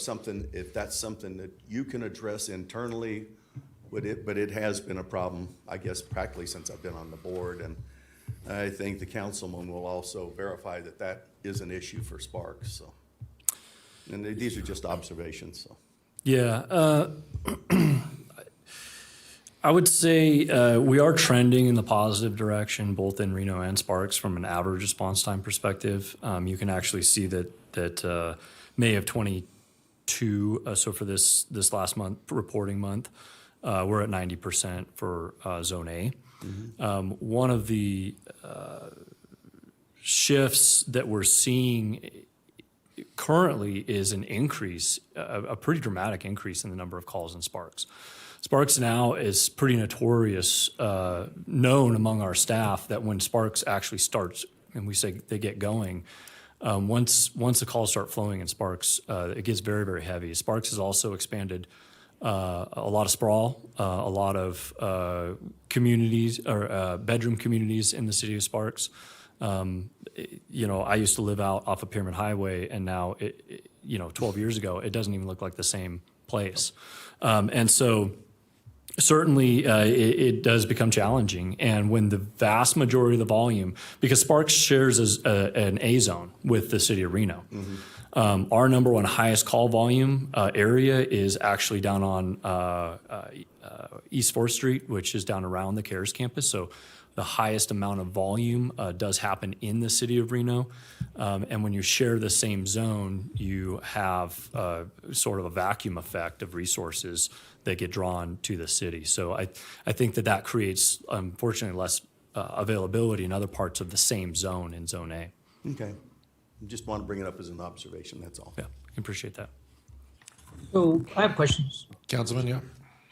if that's something that you can address internally, but it has been a problem, I guess, practically since I've been on the board. And I think the councilman will also verify that that is an issue for Sparks. So, and these are just observations. So. Yeah, I would say we are trending in the positive direction, both in Reno and Sparks, from an average response time perspective. You can actually see that May of 22, so for this last month, reporting month, we're at 90% for Zone A. Mm-hmm. One of the shifts that we're seeing currently is an increase, a pretty dramatic increase in the number of calls in Sparks. Sparks now is pretty notorious, known among our staff that when Sparks actually starts, and we say they get going, once the calls start flowing in Sparks, it gets very, very heavy. Sparks has also expanded a lot of sprawl, a lot of communities or bedroom communities in the city of Sparks. I used to live out off of Pyramid Highway, and now, 12 years ago, it doesn't even look like the same place. And so certainly it does become challenging. And when the vast majority of the volume, because Sparks shares an A zone with the city of Reno, mm-hmm. Our number one highest call volume area is actually down on East 4th Street, which is down around the CARES campus. So the highest amount of volume does happen in the city of Reno. And when you share the same zone, you have sort of a vacuum effect of resources that get drawn to the city. So I think that creates, unfortunately, less availability in other parts of the same zone in Zone A. Okay. Just want to bring it up as an observation, that's all. Yeah, I appreciate that. So I have questions. Councilman, yeah.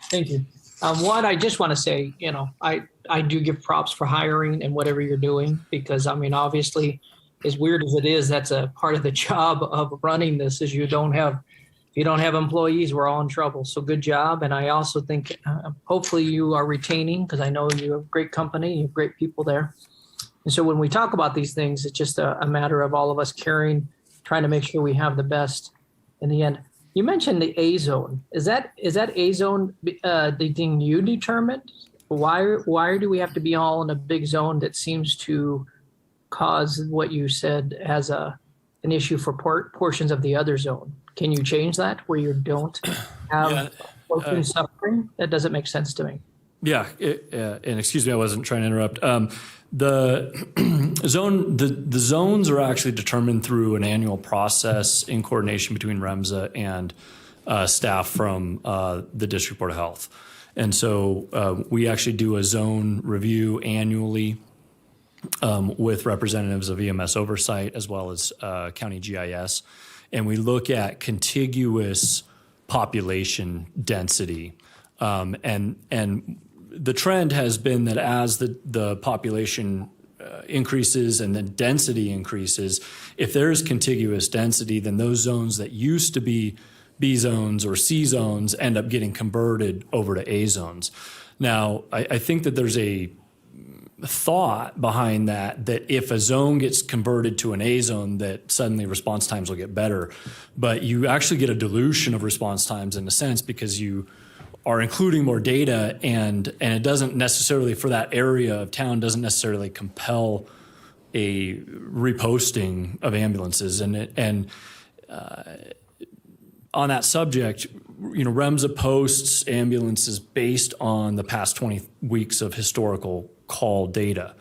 Thank you. One, I just want to say, I do give props for hiring and whatever you're doing, because obviously, as weird as it is, that's a part of the job of running this. Is if you don't have employees, we're all in trouble. So good job. And I also think hopefully you are retaining, because I know you have great company, you have great people there. And so when we talk about these things, it's just a matter of all of us trying to make sure we have the best in the end. You mentioned the A zone. Is that A zone the thing you determined, Why do we have to be all in a big zone that seems to cause what you said as an issue for portions of the other zone? Can you change that where you don't have open suffering? That doesn't make sense to me. Yeah, and excuse me, I wasn't trying to interrupt. The zones are actually determined through an annual process in coordination between Rimza and staff from the District Board of Health. And so we actually do a zone review annually with representatives of EMS oversight as well as county GIS. And we look at contiguous population density. And the trend has been that as the population increases and the density increases, if there is contiguous density, then those zones that used to be B zones or C zones end up getting converted over to A zones. Now, I think that there's a thought behind that if a zone gets converted to an A zone, that suddenly response times will get better. But you actually get a dilution of response times in a sense because you are including more data and it doesn't necessarily, for that area of town, doesn't necessarily compel a reposting of ambulances. And on that subject, Rimza posts ambulances based on the past 20 weeks of historical call data.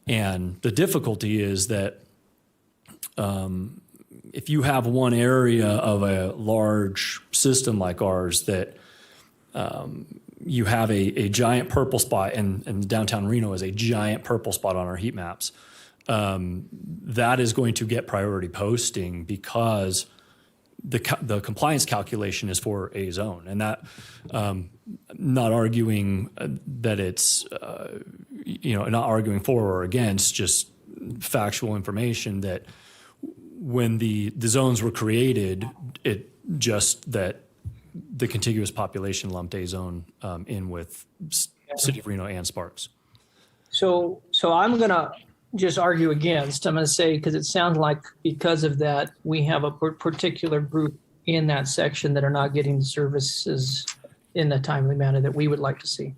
And the difficulty is that if you have one area of a large system like ours that you have a giant purple spot, and downtown Reno is a giant purple spot on our heat maps, that is going to get priority posting because the compliance calculation is for a zone. And that, not arguing that it's, not arguing for or against, just factual information that when the zones were created, it just that the contiguous population lumped A zone in with City of Reno and Sparks. So I'm going to just argue against. I'm going to say, because it sounds like because of that, we have a particular group in that section that are not getting the services in a timely manner that we would like to see.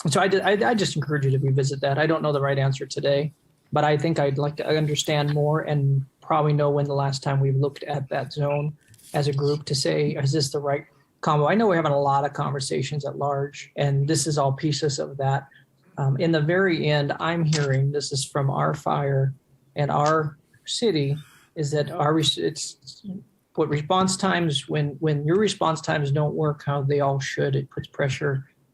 And so I just encourage you to revisit that. I don't know the right answer today, but I think I'd like to understand more and probably know when the last time we've looked at that zone as a group to say, is this the right combo? I know we're having a lot of conversations at large, and this is all pieces of that. In the very end, I'm hearing, this is from our fire and our city, is that it's what response times, when your response times don't work how they all should, it puts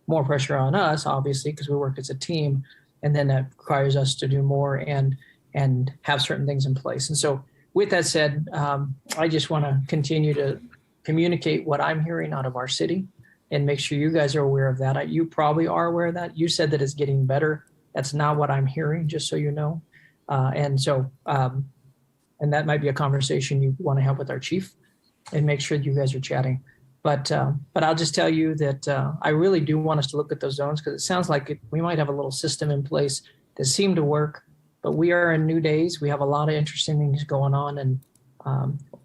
more pressure on us, obviously, because we work as a team, and then that requires us to do more and have certain things in place. And so with that said, I just want to continue to communicate what I'm hearing out of our city and make sure you guys are aware of that. You probably are aware of that. You said that it's getting better. That's not what I'm hearing, just so you know. And that might be a conversation you want to have with our chief and make sure that you guys are chatting. But I'll just tell you that I really do want us to look at those zones because it sounds like we might have a little system in place that seemed to work, but we are in new days. We have a lot of interesting things going on. And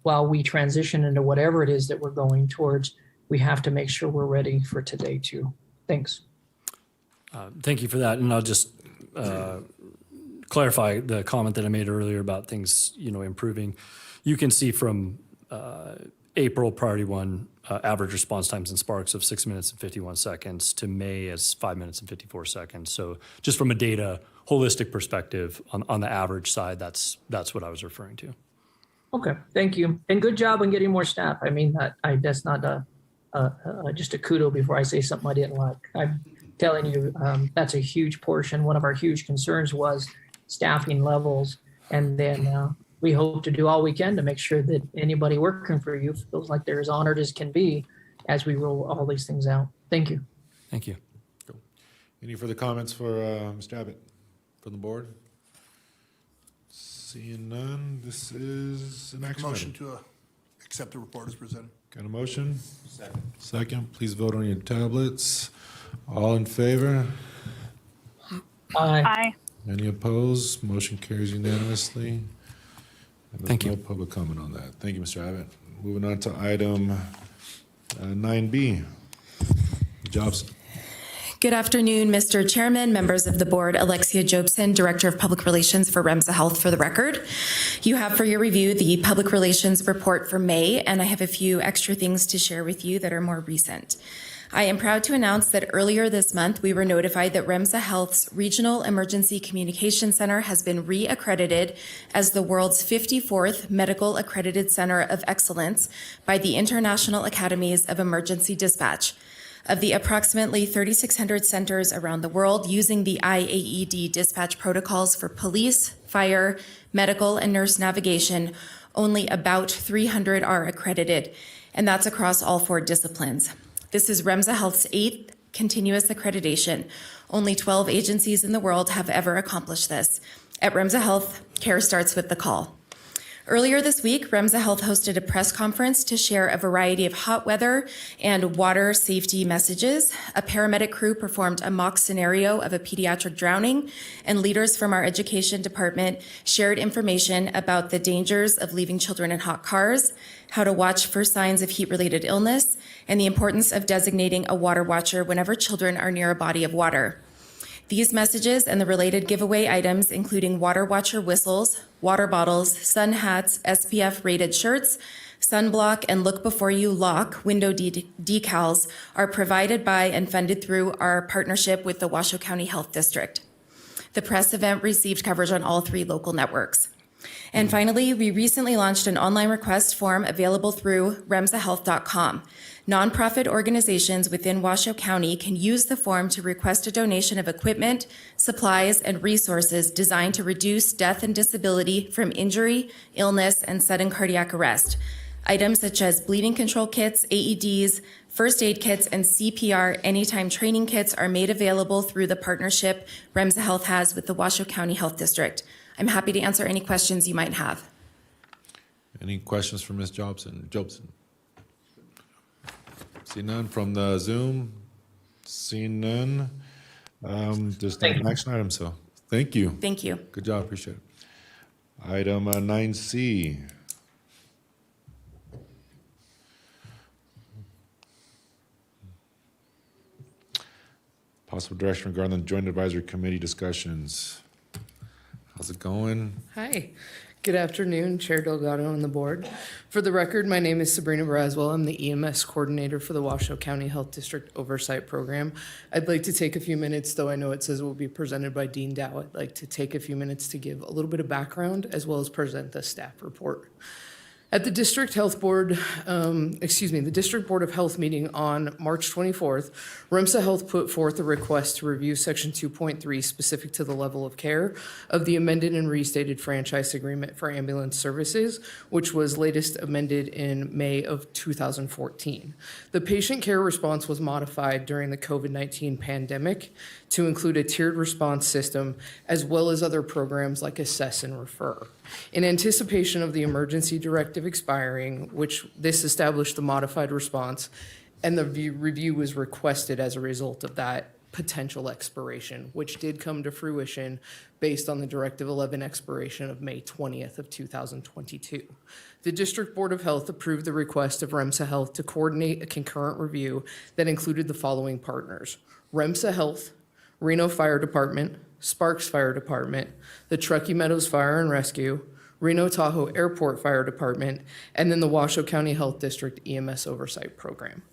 while we transition into whatever it is that we're going towards, we have to make sure we're ready for today too. Thanks. Thank you for that. And I'll just clarify the comment that I made earlier about things, improving. You can see from April priority one, average response times in Sparks of 6 minutes and 51 seconds to May as 5 minutes and 54 seconds. So just from a data holistic perspective on the average side, that's what I was referring to. Okay, thank you. And good job on getting more staff. I mean, that's not just a kudo before I say something I didn't like. I'm telling you, that's a huge portion. One of our huge concerns was staffing levels. And then we hope to do all we can to make sure that anybody working for you feels like they're as honored as can be as we roll all these things out. Thank you. Thank you. Any further comments for Mr. Abbott from the board? Seeing none, this is an action Motion item. to accept the report as presented. Got a motion? Second. Please vote on your tablets. All in favor? Aye. Aye. Any opposed? Motion carries unanimously. And Thank you. No public comment on that. Thank you, Mr. Abbott. Moving on to item 9B. Jobs. Good afternoon, Mr. Chairman, members of the board. Alexia Jobson, Director of Public Relations for Rimza Health, for the record. You have for your review the Public Relations report for May, and I have a few extra things to share with you that are more recent. I am proud to announce that earlier this month, we were notified that Rimza Health's Regional Emergency Communication Center has been re-accredited as the world's 54th Medical Accredited Center of Excellence by the International Academies of Emergency Dispatch. Of the approximately 3,600 centers around the world using the IAED dispatch protocols for police, fire, medical, and nurse navigation, only about 300 are accredited, and that's across all 4 disciplines. This is Rimza Health's 8th continuous accreditation. Only 12 agencies in the world have ever accomplished this. At Rimza Health, care starts with the call. Earlier this week, Rimza Health hosted a press conference to share a variety of hot weather and water safety messages. A paramedic crew performed a mock scenario of a pediatric drowning, and leaders from our education department shared information about the dangers of leaving children in hot cars, how to watch for signs of heat-related illness, and the importance of designating a water watcher whenever children are near a body of water. These messages and the related giveaway items, including water watcher whistles, water bottles, sun hats, SPF-rated shirts, sunblock, and look before you lock window decals, are provided by and funded through our partnership with the Washoe County Health District. The press event received coverage on all 3 local networks. And finally, we recently launched an online request form available through rimzahealth.com. Nonprofit organizations within Washoe County can use the form to request a donation of equipment, supplies, and resources designed to reduce death and disability from injury, illness, and sudden cardiac arrest. Items such as bleeding control kits, AEDs, first aid kits, and CPR anytime training kits are made available through the partnership Rimza Health has with the Washoe County Health District. I'm happy to answer any questions you might have. Any questions for Ms. Jobson? See none from the Zoom. Seeing none. There's no action item, so thank you. Thank you. Good job, appreciate it. Item 9C. Possible direction regarding the Joint Advisory Committee discussions. How's it going? Hi. Good afternoon, Chair Delgado and the board. For the record, my name is Sabrina Braswell. I'm the EMS coordinator for the Washoe County Health District Oversight Program. I'd like to take a few minutes, though I know it says it will be presented by Dean Dow. I'd like to take a few minutes to give a little bit of background as well as present the staff report. At the District Board of Health meeting on March 24th, Rimza Health put forth a request to review Section 2.3 specific to the level of care of the amended and restated franchise agreement for ambulance services, which was latest amended in May of 2014. The patient care response was modified during the COVID-19 pandemic to include a tiered response system, as well as other programs like Assess and Refer. In anticipation of the emergency directive expiring, which this established the modified response, and the review was requested as a result of that potential expiration, which did come to fruition based on the Directive 11 expiration of May 20th of 2022. The District Board of Health approved the request of Rimza Health to coordinate a concurrent review that included the following partners: Rimza Health, Reno Fire Department, Sparks Fire Department, the Truckee Meadows Fire and Rescue, Reno Tahoe Airport Fire Department, and then the Washoe County Health District EMS Oversight Program.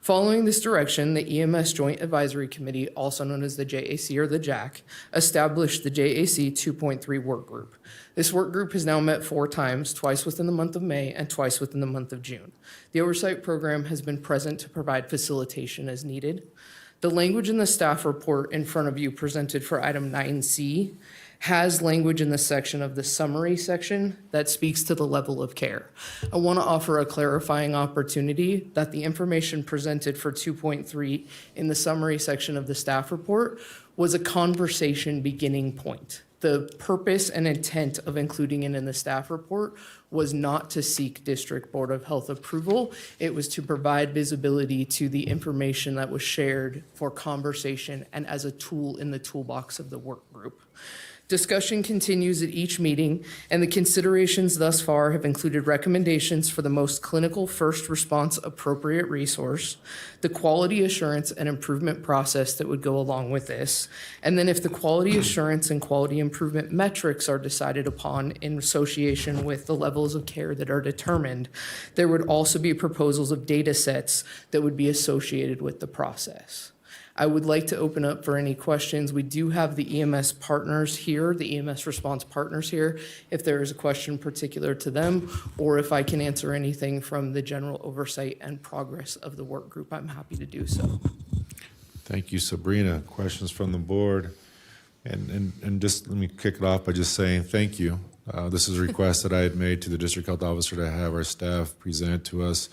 Following this direction, the EMS Joint Advisory Committee, also known as the JAC or the JAC, established the JAC 2.3 work group. This work group has now met 4 times, twice within the month of May and twice within the month of June. The oversight program has been present to provide facilitation as needed. The language in the staff report in front of you presented for item 9C has language in the section of the summary section that speaks to the level of care. I want to offer a clarifying opportunity that the information presented for 2.3 in the summary section of the staff report was a conversation beginning point. The purpose and intent of including it in the staff report was not to seek District Board of Health approval. It was to provide visibility to the information that was shared for conversation and as a tool in the toolbox of the work group. Discussion continues at each meeting, and the considerations thus far have included recommendations for the most clinical first response appropriate resource, the quality assurance and improvement process that would go along with this, and then if the quality assurance and quality improvement metrics are decided upon in association with the levels of care that are determined, there would also be proposals of data sets that would be associated with the process. I would like to open up for any questions. We do have the EMS partners here, the EMS response partners here, if there is a question particular to them, or if I can answer anything from the general oversight and progress of the work group, I'm happy to do so. Thank you, Sabrina. Questions from the board? And just let me kick it off by just saying thank you. This is a request that I had made to the district health officer to have our staff present to us,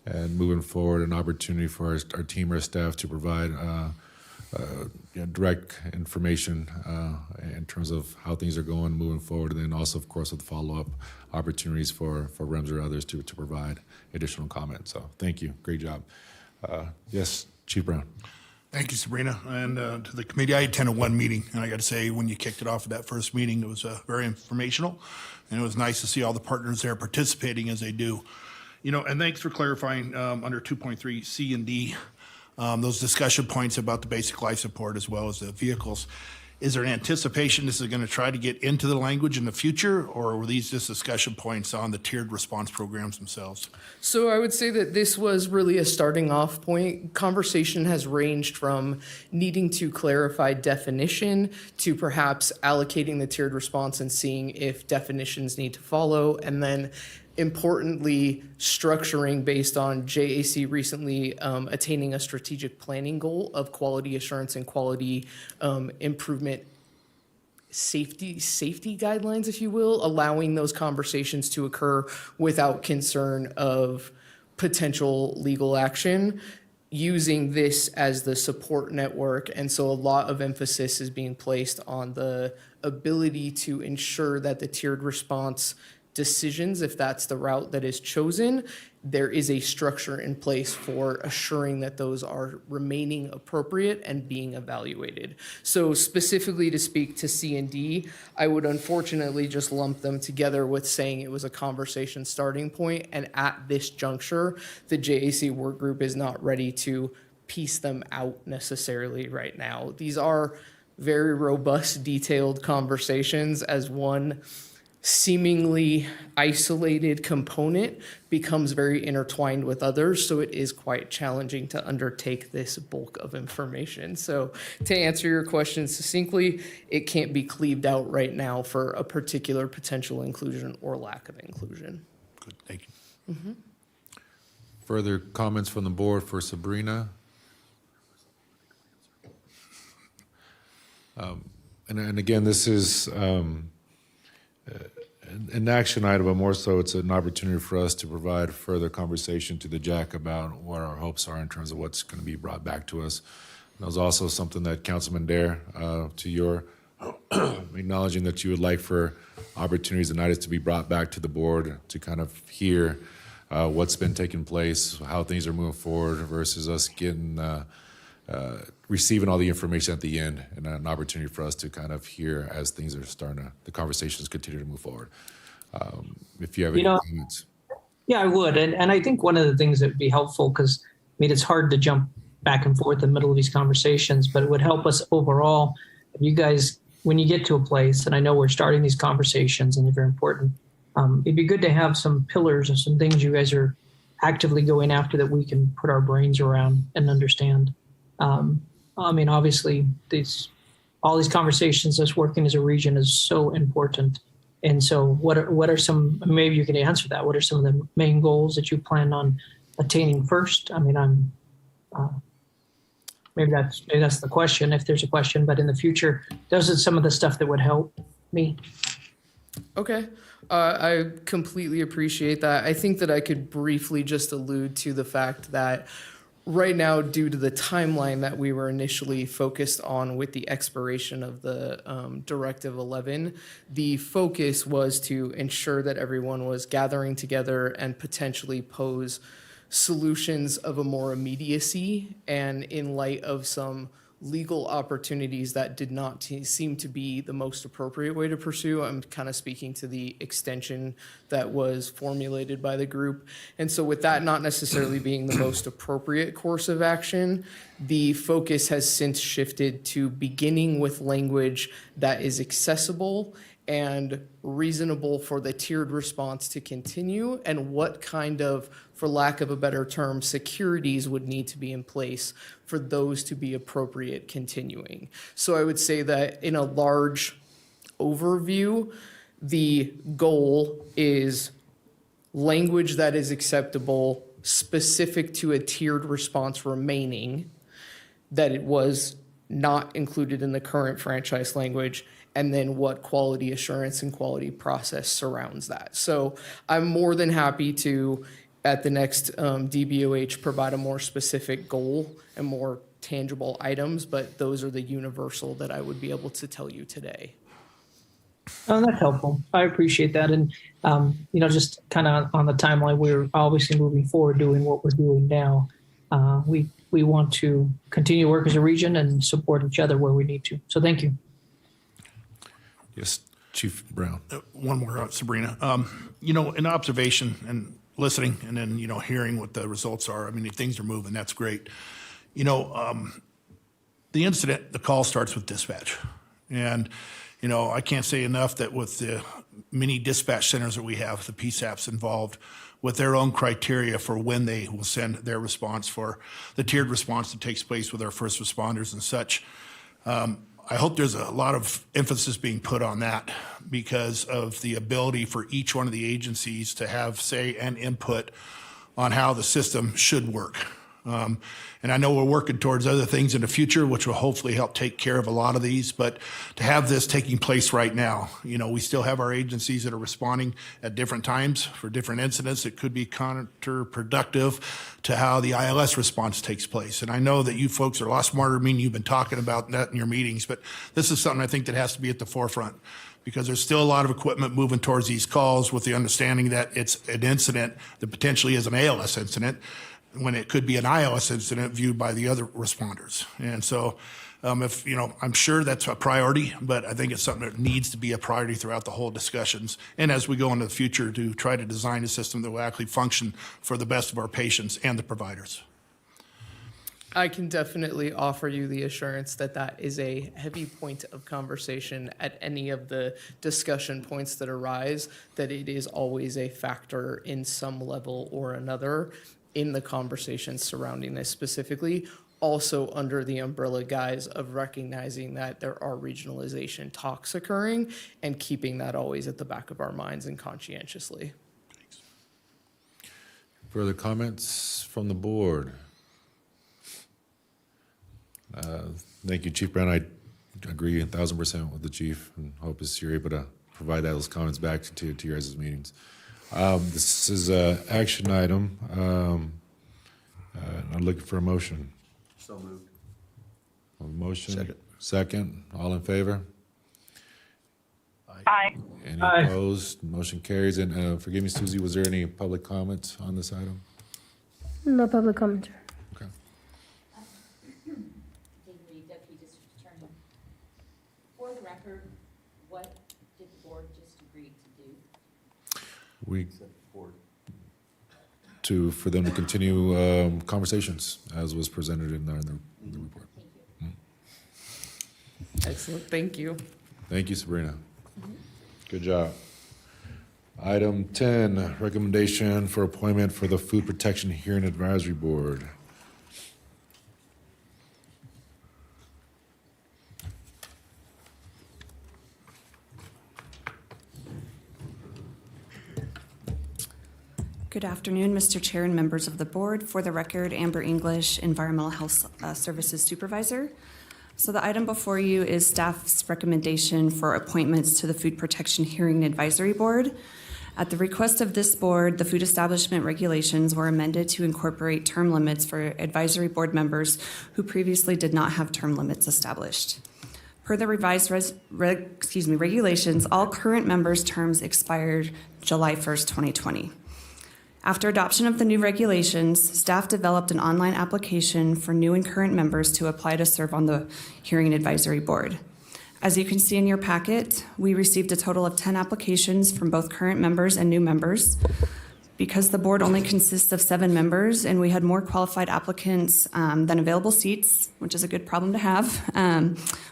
and moving forward, an opportunity for our team, our staff, to provide direct information in terms of how things are going moving forward, and then also, of course, with follow-up opportunities for Rimza or others to provide additional comments. So thank you. Great job. Yes, Chief Brown. Thank you, Sabrina. And to the committee, I attended one meeting, and I got to say, when you kicked it off at that first meeting, it was very informational, and it was nice to see all the partners there participating as they do. You know, and thanks for clarifying under 2.3 C and D, those discussion points about the basic life support as well as the vehicles. Is there an anticipation this is going to try to get into the language in the future, or were these just discussion points on the tiered response programs themselves? So I would say that this was really a starting off point. Conversation has ranged from needing to clarify definition to perhaps allocating the tiered response and seeing if definitions need to follow, and then importantly, structuring based on JAC recently attaining a strategic planning goal of quality assurance and quality improvement safety guidelines, if you will, allowing those conversations to occur without concern of potential legal action, using this as the support network. And so a lot of emphasis is being placed on the ability to ensure that the tiered response decisions, if that's the route that is chosen, there is a structure in place for assuring that those are remaining appropriate and being evaluated. So specifically to speak to C and D, I would unfortunately just lump them together with saying it was a conversation starting point, and at this juncture, the JAC work group is not ready to piece them out necessarily right now. These are very robust, detailed conversations as one seemingly isolated component becomes very intertwined with others, so it is quite challenging to undertake this bulk of information. So to answer your question succinctly, it can't be cleaved out right now for a particular potential inclusion or lack of inclusion. Good, thank you. Mm-hmm. Further comments from the board for Sabrina? And again, this is an action item, but more so it's an opportunity for us to provide further conversation to the JAC about what our hopes are in terms of what's going to be brought back to us. And that was also something that Councilman Dare, to your acknowledging that you would like for opportunities and items to be brought back to the board to kind of hear what's been taking place, how things are moving forward versus us getting receiving all the information at the end, and an opportunity for us to kind of hear as things are starting to, the conversations continue to move forward. If you have any comments. Yeah, I would. And I think one of the things that would be helpful, because I mean, it's hard to jump back and forth in the middle of these conversations, but it would help us overall. If you guys, when you get to a place, and I know we're starting these conversations and they're very important, it'd be good to have some pillars and some things you guys are actively going after that we can put our brains around and understand. I mean, obviously, all these conversations, us working as a region is so important. And so what are some, maybe you can answer that, what are some of the main goals that you plan on attaining first? I mean, maybe that's the question, if there's a question, but in the future, those are some of the stuff that would help me. Okay. I completely appreciate that. I think that I could briefly just allude to the fact that right now, due to the timeline that we were initially focused on with the expiration of the Directive 11, the focus was to ensure that everyone was gathering together and potentially pose solutions of a more immediacy, and in light of some legal opportunities that did not seem to be the most appropriate way to pursue. I'm kind of speaking to the extension that was formulated by the group. And so with that not necessarily being the most appropriate course of action, the focus has since shifted to beginning with language that is accessible and reasonable for the tiered response to continue, and what kind of, for lack of a better term, securities would need to be in place for those to be appropriate continuing. So I would say that in a large overview, the goal is language that is acceptable, specific to a tiered response remaining, that it was not included in the current franchise language, and then what quality assurance and quality process surrounds that. So I'm more than happy to, at the next DBOH, provide a more specific goal and more tangible items, but those are the universal that I would be able to tell you today. Oh, that's helpful. I appreciate that. And, just kind of on the timeline, we're obviously moving forward doing what we're doing now. We want to continue to work as a region and support each other where we need to. So thank you. Yes, Chief Brown. One more, Sabrina. In observation and listening and then, hearing what the results are, I mean, if things are moving, that's great. The incident, the call starts with dispatch. And, I can't say enough that with the many dispatch centers that we have, the PSAPs involved, with their own criteria for when they will send their response for the tiered response that takes place with our first responders and such. I hope there's a lot of emphasis being put on that because of the ability for each one of the agencies to have say and input on how the system should work. And I know we're working towards other things in the future, which will hopefully help take care of a lot of these, but to have this taking place right now, we still have our agencies that are responding at different times for different incidents. It could be counterproductive to how the ILS response takes place. And I know that you folks are a lot smarter than me, and you've been talking about that in your meetings, but this is something I think that has to be at the forefront because there's still a lot of equipment moving towards these calls with the understanding that it's an incident that potentially is an ALS incident, when it could be an ILS incident viewed by the other responders. And so I'm sure that's a priority, but I think it's something that needs to be a priority throughout the whole discussions. And as we go into the future to try to design a system that will actually function for the best of our patients and the providers. I can definitely offer you the assurance that that is a heavy point of conversation at any of the discussion points that arise, that it is always a factor in some level or another in the conversations surrounding this specifically, also under the umbrella guise of recognizing that there are regionalization talks occurring and keeping that always at the back of our minds and conscientiously. Further comments from the board? Thank you, Chief Brown. I agree 1,000% with the chief, and hope you're able to provide those comments back to your guys' meetings. This is an action item. I'm looking for a motion. So moved. A motion. Second. All in favor? Aye. Any Aye. opposed? Motion carries. And forgive me, Susie, was there any public comments on this item? No public commentary. Okay. Deputy District Attorney. For the record, what did the board just agree to do? For them to continue conversations as was presented in the report. Excellent, thank you. Thank you, Sabrina. Good job. Item 10, recommendation for appointment for the Food Protection Hearing Advisory Board. Good afternoon, Mr. Chair and members of the board. For the record, Amber English, Environmental Health Services Supervisor. So the item before you is staff's recommendation for appointments to the Food Protection Hearing Advisory Board. At the request of this board, the food establishment regulations were amended to incorporate term limits for advisory board members who previously did not have term limits established. Per the revised regulations, all current members' terms expired July 1st, 2020. After adoption of the new regulations, staff developed an online application for new and current members to apply to serve on the Hearing Advisory Board. As you can see in your packet, we received a total of 10 applications from both current members and new members. Because the board only consists of 7 members and we had more qualified applicants than available seats, which is a good problem to have,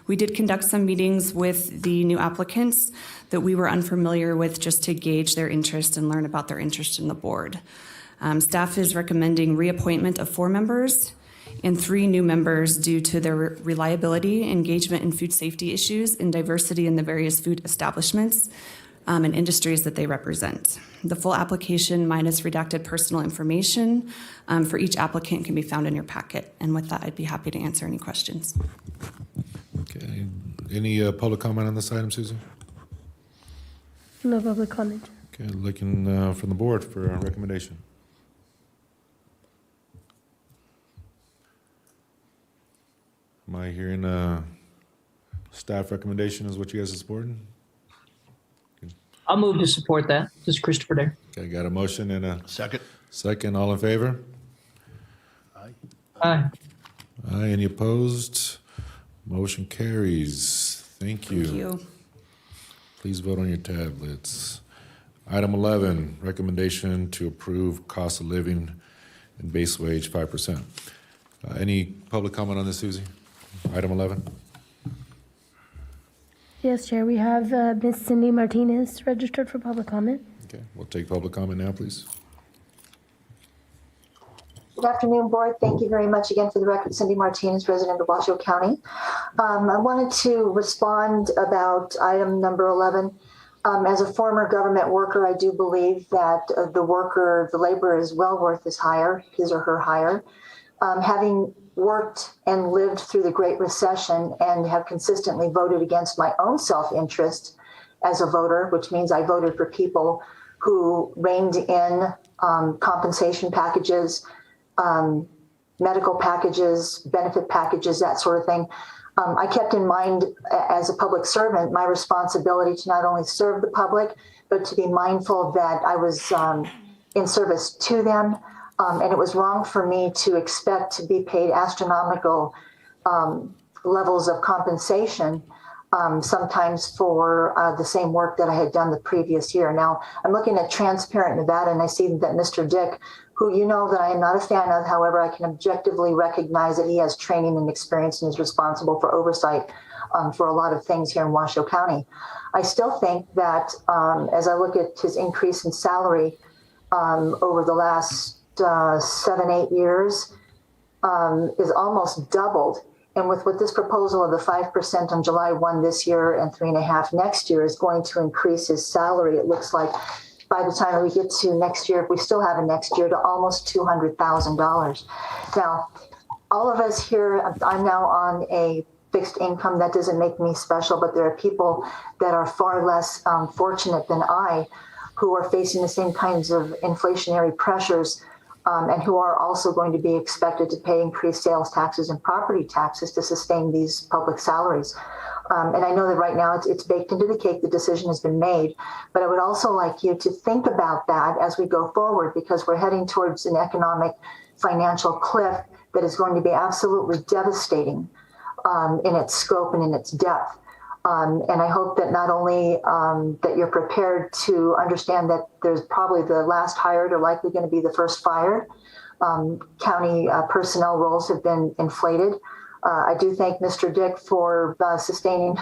we did conduct some meetings with the new applicants that we were unfamiliar with just to gauge their interest and learn about their interest in the board. Staff is recommending reappointment of 4 members and 3 new members due to their reliability, engagement in food safety issues, and diversity in the various food establishments and industries that they represent. The full application minus redacted personal information for each applicant can be found in your packet. And with that, I'd be happy to answer any questions. Okay. Any public comment on this item, Susan? No public comment. Okay, looking from the board for a recommendation. Am I hearing staff recommendation is what you guys are supporting? I'll move to support that. This is Christopher Dare. Okay, got a motion and a Second. second. All in favor? Aye. Aye. Any opposed? Motion carries. Thank you. Thank you. Please vote on your tablets. Item 11, recommendation to approve cost of living and base wage 5%. Any public comment on this, Susie? Item 11. Yes, Chair, we have Ms. Cindy Martinez registered for public comment. Okay, we'll take public comment now, please. Good afternoon, Board. Thank you very much again for the record. Cindy Martinez, resident of Washoe County. I wanted to respond about item number 11. As a former government worker, I do believe that the laborer is well worth his hire, his or her hire. Having worked and lived through the Great Recession and have consistently voted against my own self-interest as a voter, which means I voted for people who reined in compensation packages, medical packages, benefit packages, that sort of thing. I kept in mind as a public servant my responsibility to not only serve the public, but to be mindful that I was in service to them. And it was wrong for me to expect to be paid astronomical levels of compensation, sometimes for the same work that I had done the previous year. Now, I'm looking at Transparent Nevada, and I see that Mr. Dick, who you know that I am not a fan of, however, I can objectively recognize that he has training and experience and is responsible for oversight for a lot of things here in Washoe County. I still think that as I look at his increase in salary over the last 7-8 years is almost doubled. And with this proposal of the 5% on July 1 this year and 3.5% next year is going to increase his salary, it looks like by the time we get to next year, if we still have a next year, to almost $200,000. Now, all of us here, I'm now on a fixed income. That doesn't make me special, but there are people that are far less fortunate than I who are facing the same kinds of inflationary pressures and who are also going to be expected to pay increased sales taxes and property taxes to sustain these public salaries. And I know that right now it's baked into the cake, the decision has been made, but I would also like you to think about that as we go forward, because we're heading towards an economic financial cliff that is going to be absolutely devastating in its scope and in its depth. And I hope that not only that you're prepared to understand that there's probably the last hired are likely going to be the first fired. County personnel roles have been inflated. I do thank Mr. Dick for sustaining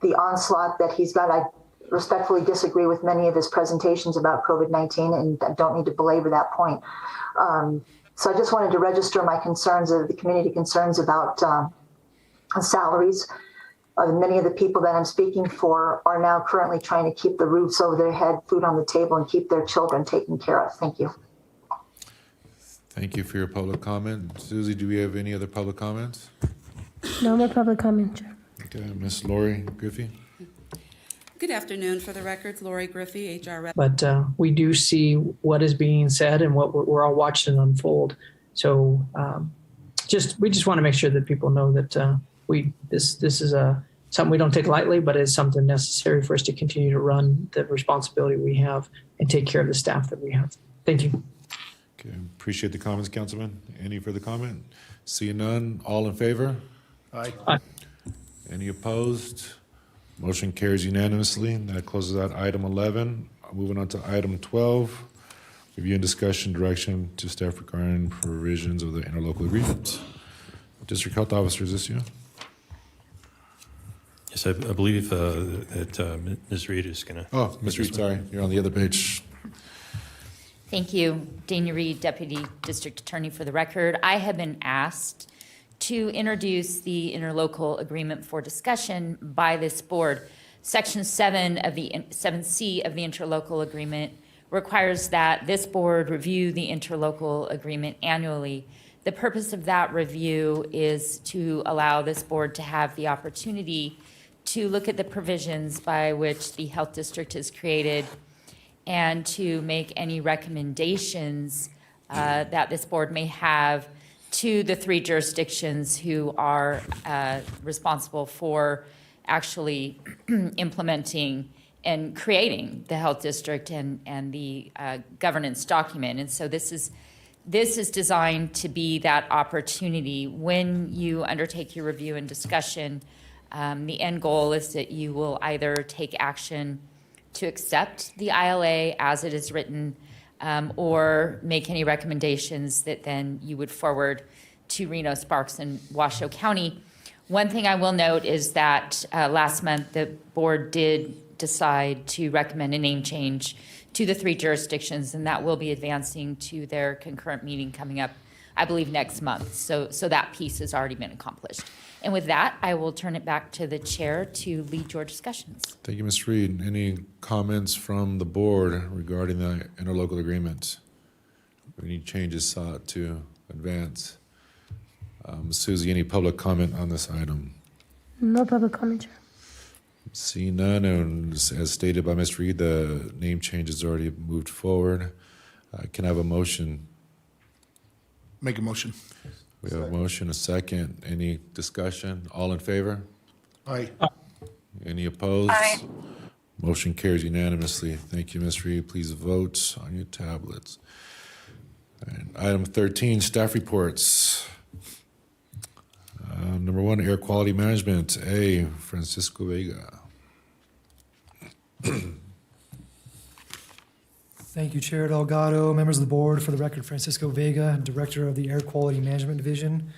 the onslaught that he's got. I respectfully disagree with many of his presentations about COVID-19 and I don't need to belabor that point. So I just wanted to register my concerns, the community concerns about salaries. Many of the people that I'm speaking for are now currently trying to keep the roofs over their head, food on the table, and keep their children taken care of. Thank you. Thank you for your public comment. Susie, do we have any other public comments? No more public comment, Chair. Okay, Ms. Lori Griffey. Good afternoon. For the record, Lori Griffey, HR Rep. But we do see what is being said and what we're all watching unfold. So we just want to make sure that people know that this is something we don't take lightly, but it's something necessary for us to continue to run the responsibility we have and take care of the staff that we have. Thank you. Okay, appreciate the comments, Councilman. Any further comment? Seeing none, all in favor? Aye. Any opposed? Motion carries unanimously. That closes out item 11. Moving on to item 12, review and discussion direction to staff regarding provisions of the interlocal agreement. District Health Officer, is this you? Yes, I believe that Ms. Reed is going to. Oh, Ms. Reed, sorry, you're on the other page. Thank you. Dana Reed, Deputy District Attorney for the record. I have been asked to introduce the interlocal agreement for discussion by this board. Section 7 of the 7C of the interlocal agreement requires that this board review the interlocal agreement annually. The purpose of that review is to allow this board to have the opportunity to look at the provisions by which the health district is created and to make any recommendations that this board may have to the 3 jurisdictions who are responsible for actually implementing and creating the health district and the governance document. And so this is designed to be that opportunity when you undertake your review and discussion. The end goal is that you will either take action to accept the ILA as it is written, or make any recommendations that then you would forward to Reno, Sparks, and Washoe County. One thing I will note is that last month the board did decide to recommend a name change to the 3 jurisdictions, and that will be advancing to their concurrent meeting coming up, I believe, next month. So that piece has already been accomplished. And with that, I will turn it back to the chair to lead your discussions. Thank you, Ms. Reed. Any comments from the board regarding the interlocal agreement? Any changes sought to advance? Susie, any public comment on this item? No public comment, Chair. Seeing none, and as stated by Ms. Reed, the name change has already moved forward. Can I have a motion? Make a motion. We have a motion, a second. Any discussion? All in favor? Aye. Any opposed? Aye. Motion carries unanimously. Thank you, Ms. Reed. Please vote on your tablets. And item 13, staff reports. Number 1, air quality management. A, Francisco Vega. Thank you, Chair Delgado, members of the board. For the record, Francisco Vega, Director of the Air Quality Management Division.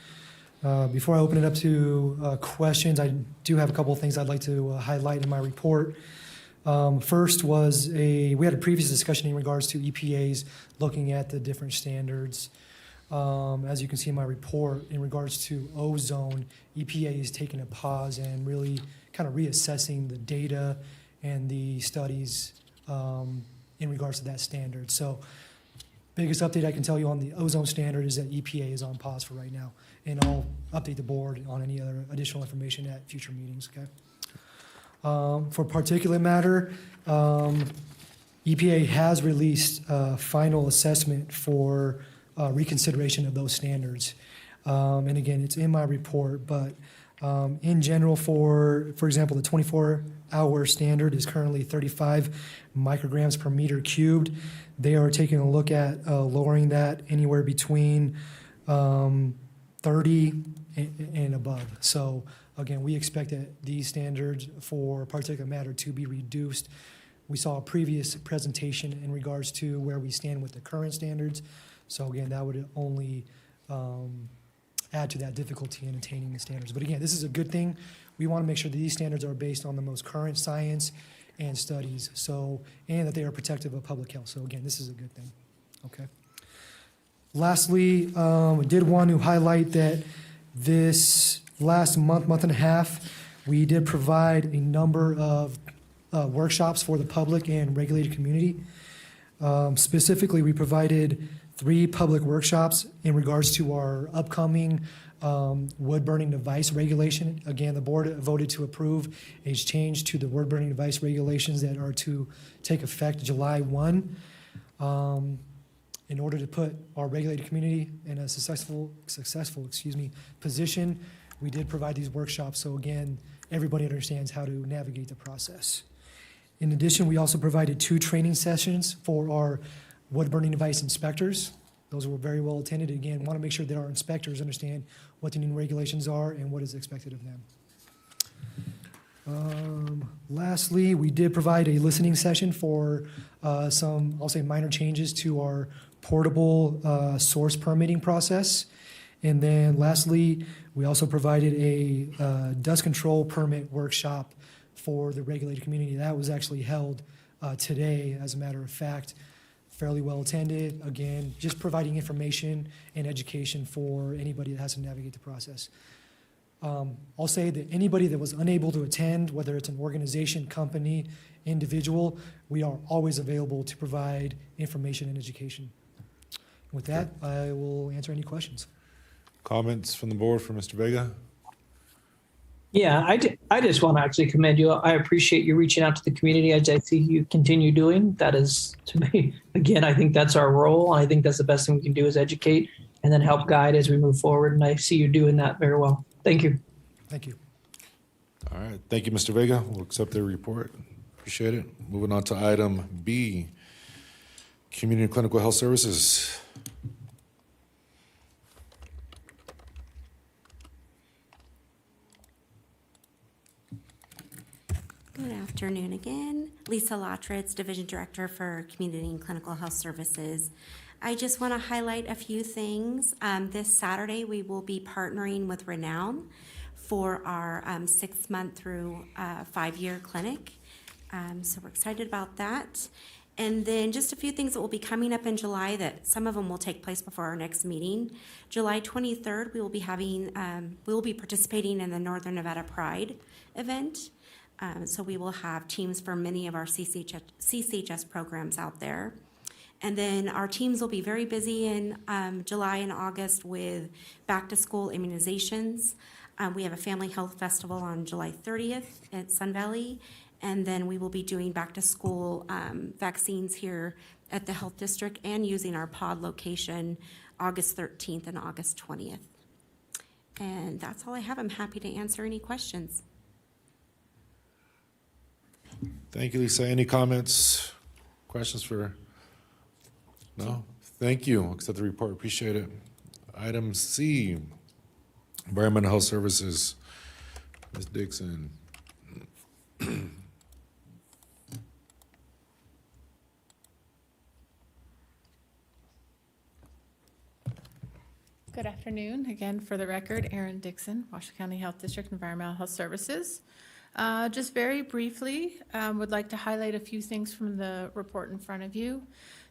Before I open it up to questions, I do have a couple of things I'd like to highlight in my report. First was we had a previous discussion in regards to EPA's looking at the different standards. As you can see in my report, in regards to ozone, EPA is taking a pause and really kind of reassessing the data and the studies in regards to that standard. So biggest update I can tell you on the ozone standard is that EPA is on pause for right now, and I'll update the board on any other additional information at future meetings, okay? For particulate matter, EPA has released a final assessment for reconsideration of those standards. And again, it's in my report, but in general, for example, the 24-hour standard is currently 35 micrograms per meter cubed. They are taking a look at lowering that anywhere between 30 and above. So again, we expect that these standards for particulate matter to be reduced. We saw a previous presentation in regards to where we stand with the current standards. So again, that would only add to that difficulty in attaining the standards. But again, this is a good thing. We want to make sure that these standards are based on the most current science and studies, and that they are protective of public health. So again, this is a good thing. Okay. Lastly, I did want to highlight that this last month and a half, we did provide a number of workshops for the public and regulated community. Specifically, we provided 3 public workshops in regards to our upcoming wood-burning device regulation. Again, the board voted to approve a change to the wood-burning device regulations that are to take effect July 1. In order to put our regulated community in a successful position, we did provide these workshops. So again, everybody understands how to navigate the process. In addition, we also provided 2 training sessions for our wood-burning device inspectors. Those were very well attended. Again, want to make sure that our inspectors understand what the new regulations are and what is expected of them. Lastly, we did provide a listening session for some, I'll say, minor changes to our portable source permitting process. And then lastly, we also provided a dust control permit workshop for the regulated community. That was actually held today, as a matter of fact, fairly well attended. Again, just providing information and education for anybody that has to navigate the process. I'll say that anybody that was unable to attend, whether it's an organization, company, individual, we are always available to provide information and education. With that, I will answer any questions. Comments from the board for Mr. Vega? Yeah, I just want to actually commend you. I appreciate you reaching out to the community, as I see you continue doing. That is, to me, again, I think that's our role. I think that's the best thing we can do is educate and then help guide as we move forward. And I see you doing that very well. Thank you. Thank you. All right. Thank you, Mr. Vega. We'll accept their report. Appreciate it. Moving on to item B, Community and Clinical Health Services. Good afternoon again. Lisa Lottritz, Division Director for Community and Clinical Health Services. I just want to highlight a few things. This Saturday, we will be partnering with Renown for our 6-month through 5-year clinic. So we're excited about that. And then just a few things that will be coming up in July that some of them will take place before our next meeting. July 23rd, we will be participating in the Northern Nevada Pride event. So we will have teams for many of our CCHS programs out there. And then our teams will be very busy in July and August with back-to-school immunizations. We have a family health festival on July 30th at Sun Valley. And then we will be doing back-to-school vaccines here at the Health District and using our pod location August 13th and August 20th. And that's all I have. I'm happy to answer any questions. Thank you, Lisa. Any comments, questions for? No? Thank you. Accept the report. Appreciate it. Item C, Environmental Health Services. Ms. Dixon. Good afternoon. Again, for the record, Erin Dixon, Washoe County Health District Environmental Health Services. Just very briefly, would like to highlight a few things from the report in front of you.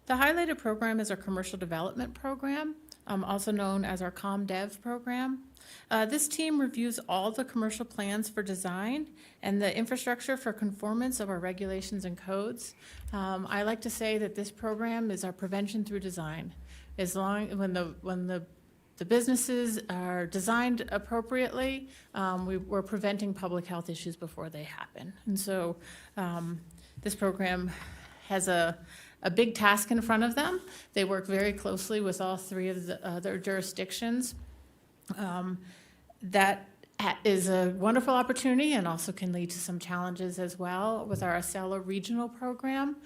The highlighted program is our commercial development program, also known as our ComDev program. This team reviews all the commercial plans for design and the infrastructure for conformance of our regulations and codes. I like to say that this program is our prevention through design. As long when the businesses are designed appropriately, we're preventing public health issues before they happen. And so this program has a big task in front of them. They work very closely with all 3 of the other jurisdictions. That is a wonderful opportunity and also can lead to some challenges as well with our Acela regional program.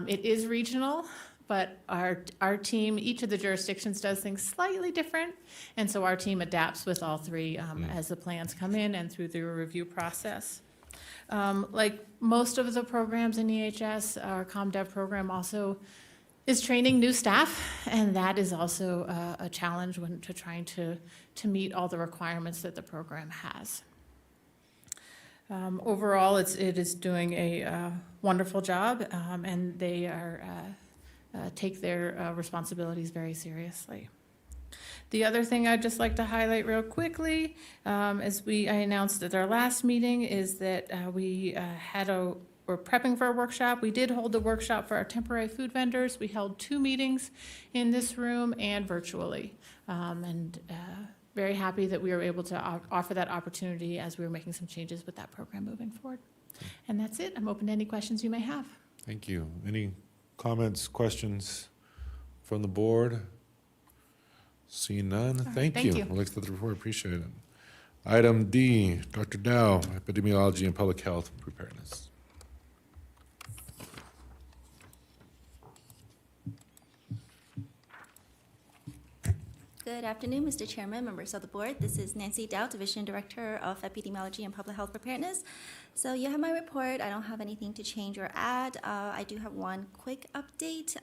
It is regional, but our team, each of the jurisdictions does things slightly different, and so our team adapts with all 3 as the plans come in and through the review process. Like most of the programs in EHS, our ComDev program also is training new staff, and that is also a challenge when trying to meet all the requirements that the program has. Overall, it is doing a wonderful job, and they are take their responsibilities very seriously. The other thing I'd just like to highlight real quickly, as I announced at our last meeting, is that we're prepping for a workshop. We did hold a workshop for our temporary food vendors. We held 2 meetings in this room and virtually. Very happy that we were able to offer that opportunity as we were making some changes with that program moving forward. And that's it. I'm open to any questions you may have. Thank you. Any comments, questions from the board? Seeing none, thank you. We'll accept the report. Appreciate it. Item D, Dr. Dow, Epidemiology and Public Health Preparedness. Good afternoon, Mr. Chairman, members of the board. This is Nancy Dow, Division Director of Epidemiology and Public Health Preparedness. So you have my report. I don't have anything to change or add. I do have one quick update.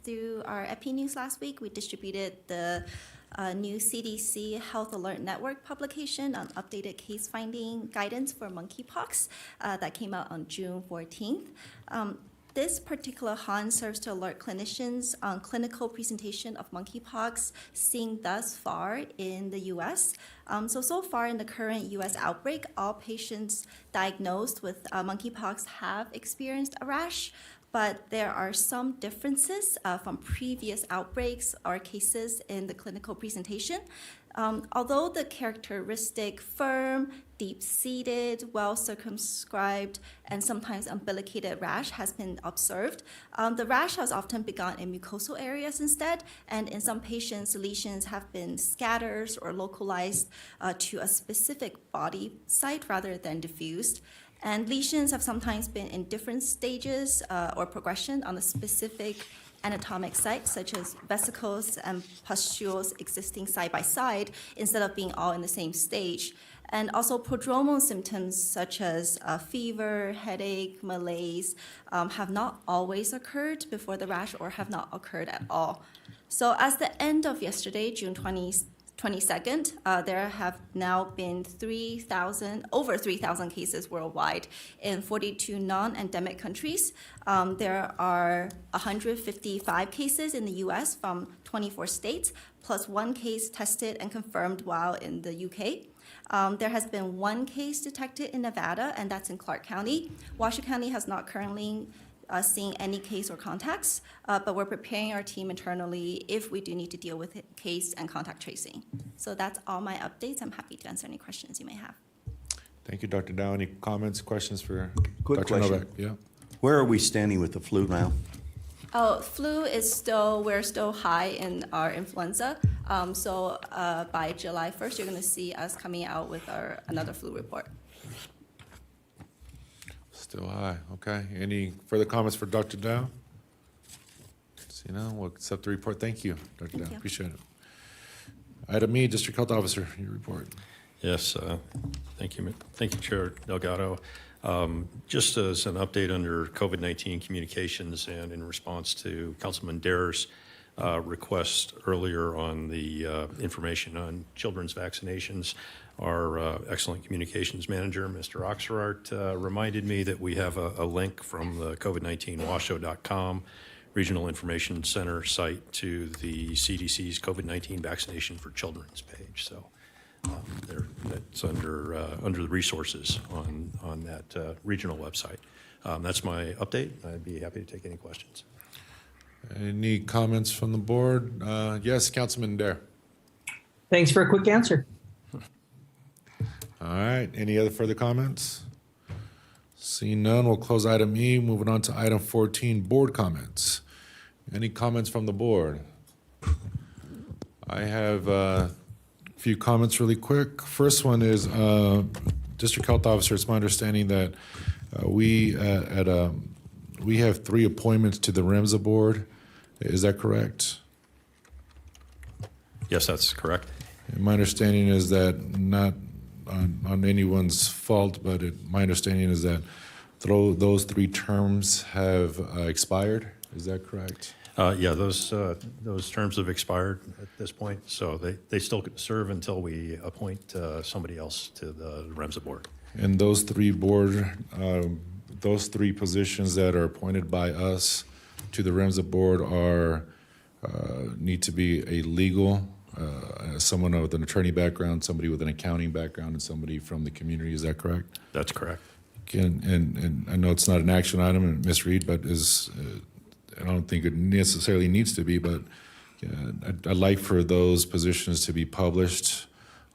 Through our Epi News last week, we distributed the new CDC Health Alert Network publication on updated case finding guidance for monkeypox that came out on June 14th. This particular HON serves to alert clinicians on clinical presentation of monkeypox seen thus far in the U.S. So far in the current U.S. outbreak, all patients diagnosed with monkeypox have experienced a rash, but there are some differences from previous outbreaks or cases in the clinical presentation. Although the characteristic firm, deep-seated, well-circumscribed, and sometimes umbilicated rash has been observed, the rash has often begun in mucosal areas instead, and in some patients, lesions have been scattered or localized to a specific body site rather than diffused. And lesions have sometimes been in different stages or progression on a specific anatomic site, such as vesicles and pustules existing side by side instead of being all in the same stage. And also prodromal symptoms such as fever, headache, malaise have not always occurred before the rash or have not occurred at all. So as the end of yesterday, June 22nd, there have now been over 3,000 cases worldwide in 42 non-endemic countries. There are 155 cases in the US from 24 states, plus one case tested and confirmed while in the UK. There has been one case detected in Nevada, and that's in Clark County. Washoe County has not currently seeing any case or contacts, but we're preparing our team internally if we do need to deal with case and contact tracing. So that's all my updates. I'm happy to answer any questions you may have. Thank you, Dr. Dow. Any comments, questions for Quick Dr. question. Novak? Yeah. Where are we standing with the flu now? Oh, flu is we're still high in our influenza. So by July 1st, you're going to see us coming out with another flu report. Still high. Okay. Any further comments for Dr. Dow? See, we'll accept the report. Thank you, Dr. Dow. you. Appreciate it. Item E, District Health Officer, your report. Yes, thank you, Chair Delgado. Just as an update under COVID-19 communications and in response to Councilman Dare's request earlier on the information on children's vaccinations, our excellent communications manager, Mr. Oxerart, reminded me that we have a link from the COVID-19washoe.com Regional Information Center site to the CDC's COVID-19 vaccination for children's page. So that's under the resources on that regional website. That's my update. I'd be happy to take any questions. Any comments from the board? Yes, Councilman Dare. Thanks for a quick answer. All right. Any other further comments? Seeing none, we'll close item E. Moving on to item 14, board comments. Any comments from the board? I have a few comments really quick. First one is District Health Officer, it's my understanding that we have 3 appointments to the Rimza board. Is that correct? Yes, that's correct. And my understanding is that not on anyone's fault, but my understanding is that those 3 terms have expired. Is that correct? Yeah, those terms have expired at this point, so they still serve until we appoint somebody else to the Rimza board. And those 3 positions that are appointed by us to the Rimza board need to be a legal, someone with an attorney background, somebody with an accounting background, and somebody from the community. Is that correct? That's correct. And I know it's not an action item, and Ms. Reed, but I don't think it necessarily needs to be, but I'd like for those positions to be published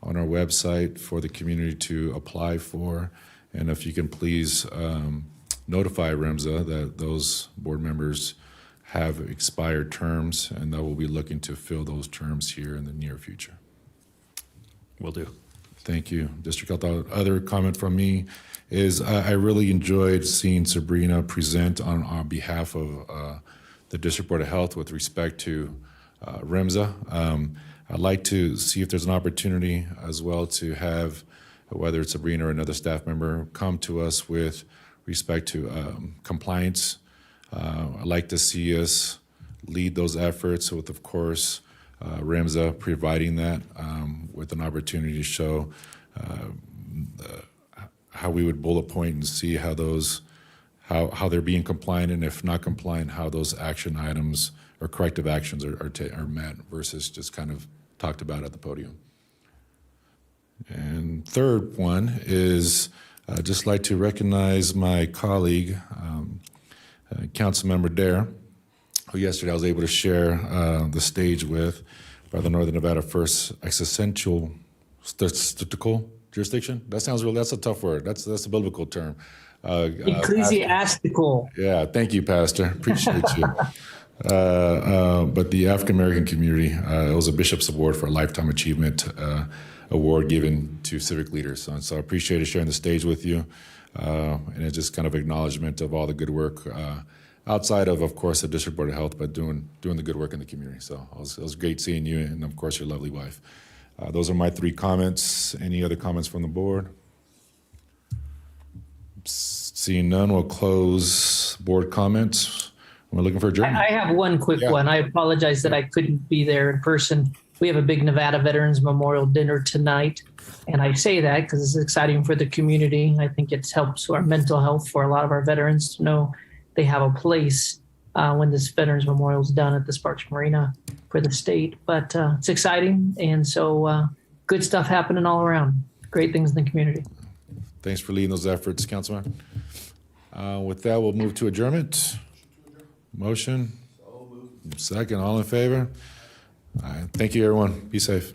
on our website for the community to apply for. And if you can please notify Rimza that those board members have expired terms and that we'll be looking to fill those terms here in the near future. Will do. Thank you. District Health. Other comment from me is I really enjoyed seeing Sabrina present on behalf of the District Board of Health with respect to Rimza. I'd like to see if there's an opportunity as well to have, whether it's Sabrina or another staff member, come to us with respect to compliance. I'd like to see us lead those efforts with, of course, Rimza providing that with an opportunity to show how we would bullet point and see how those, how they're being compliant, and if not compliant, how those action items or corrective actions are met versus just kind of talked about at the podium. And third one is I'd just like to recognize my colleague, Councilmember Dare, who yesterday I was able to share the stage with by the Northern Nevada First Existential Statistical Jurisdiction. That sounds real. That's a tough word. That's a biblical term. Ecclesiastical. Yeah, thank you, Pastor. Appreciate you. But the African American community, it was a Bishop's Award for a Lifetime Achievement Award given to civic leaders. So I appreciate sharing the stage with you. And it's just kind of acknowledgement of all the good work outside of course, the District Board of Health, but doing the good work in the community. So it was great seeing you and, of course, your lovely wife. Those are my 3 comments. Any other comments from the board? Seeing none, we'll close board comments. We're looking for adjournment. I have one quick one. I apologize that I couldn't be there in person. We have a big Nevada Veterans Memorial Dinner tonight. And I say that because it's exciting for the community. I think it helps our mental health for a lot of our veterans to know they have a place when this Veterans Memorial is done at the Sparks Marina for the state. But it's exciting. And so good stuff happening all around. Great things in the community. Thanks for leading those efforts, Councilman. With that, we'll move to adjournment. Motion? Second, all in favor? All right. Thank you, everyone. Be safe.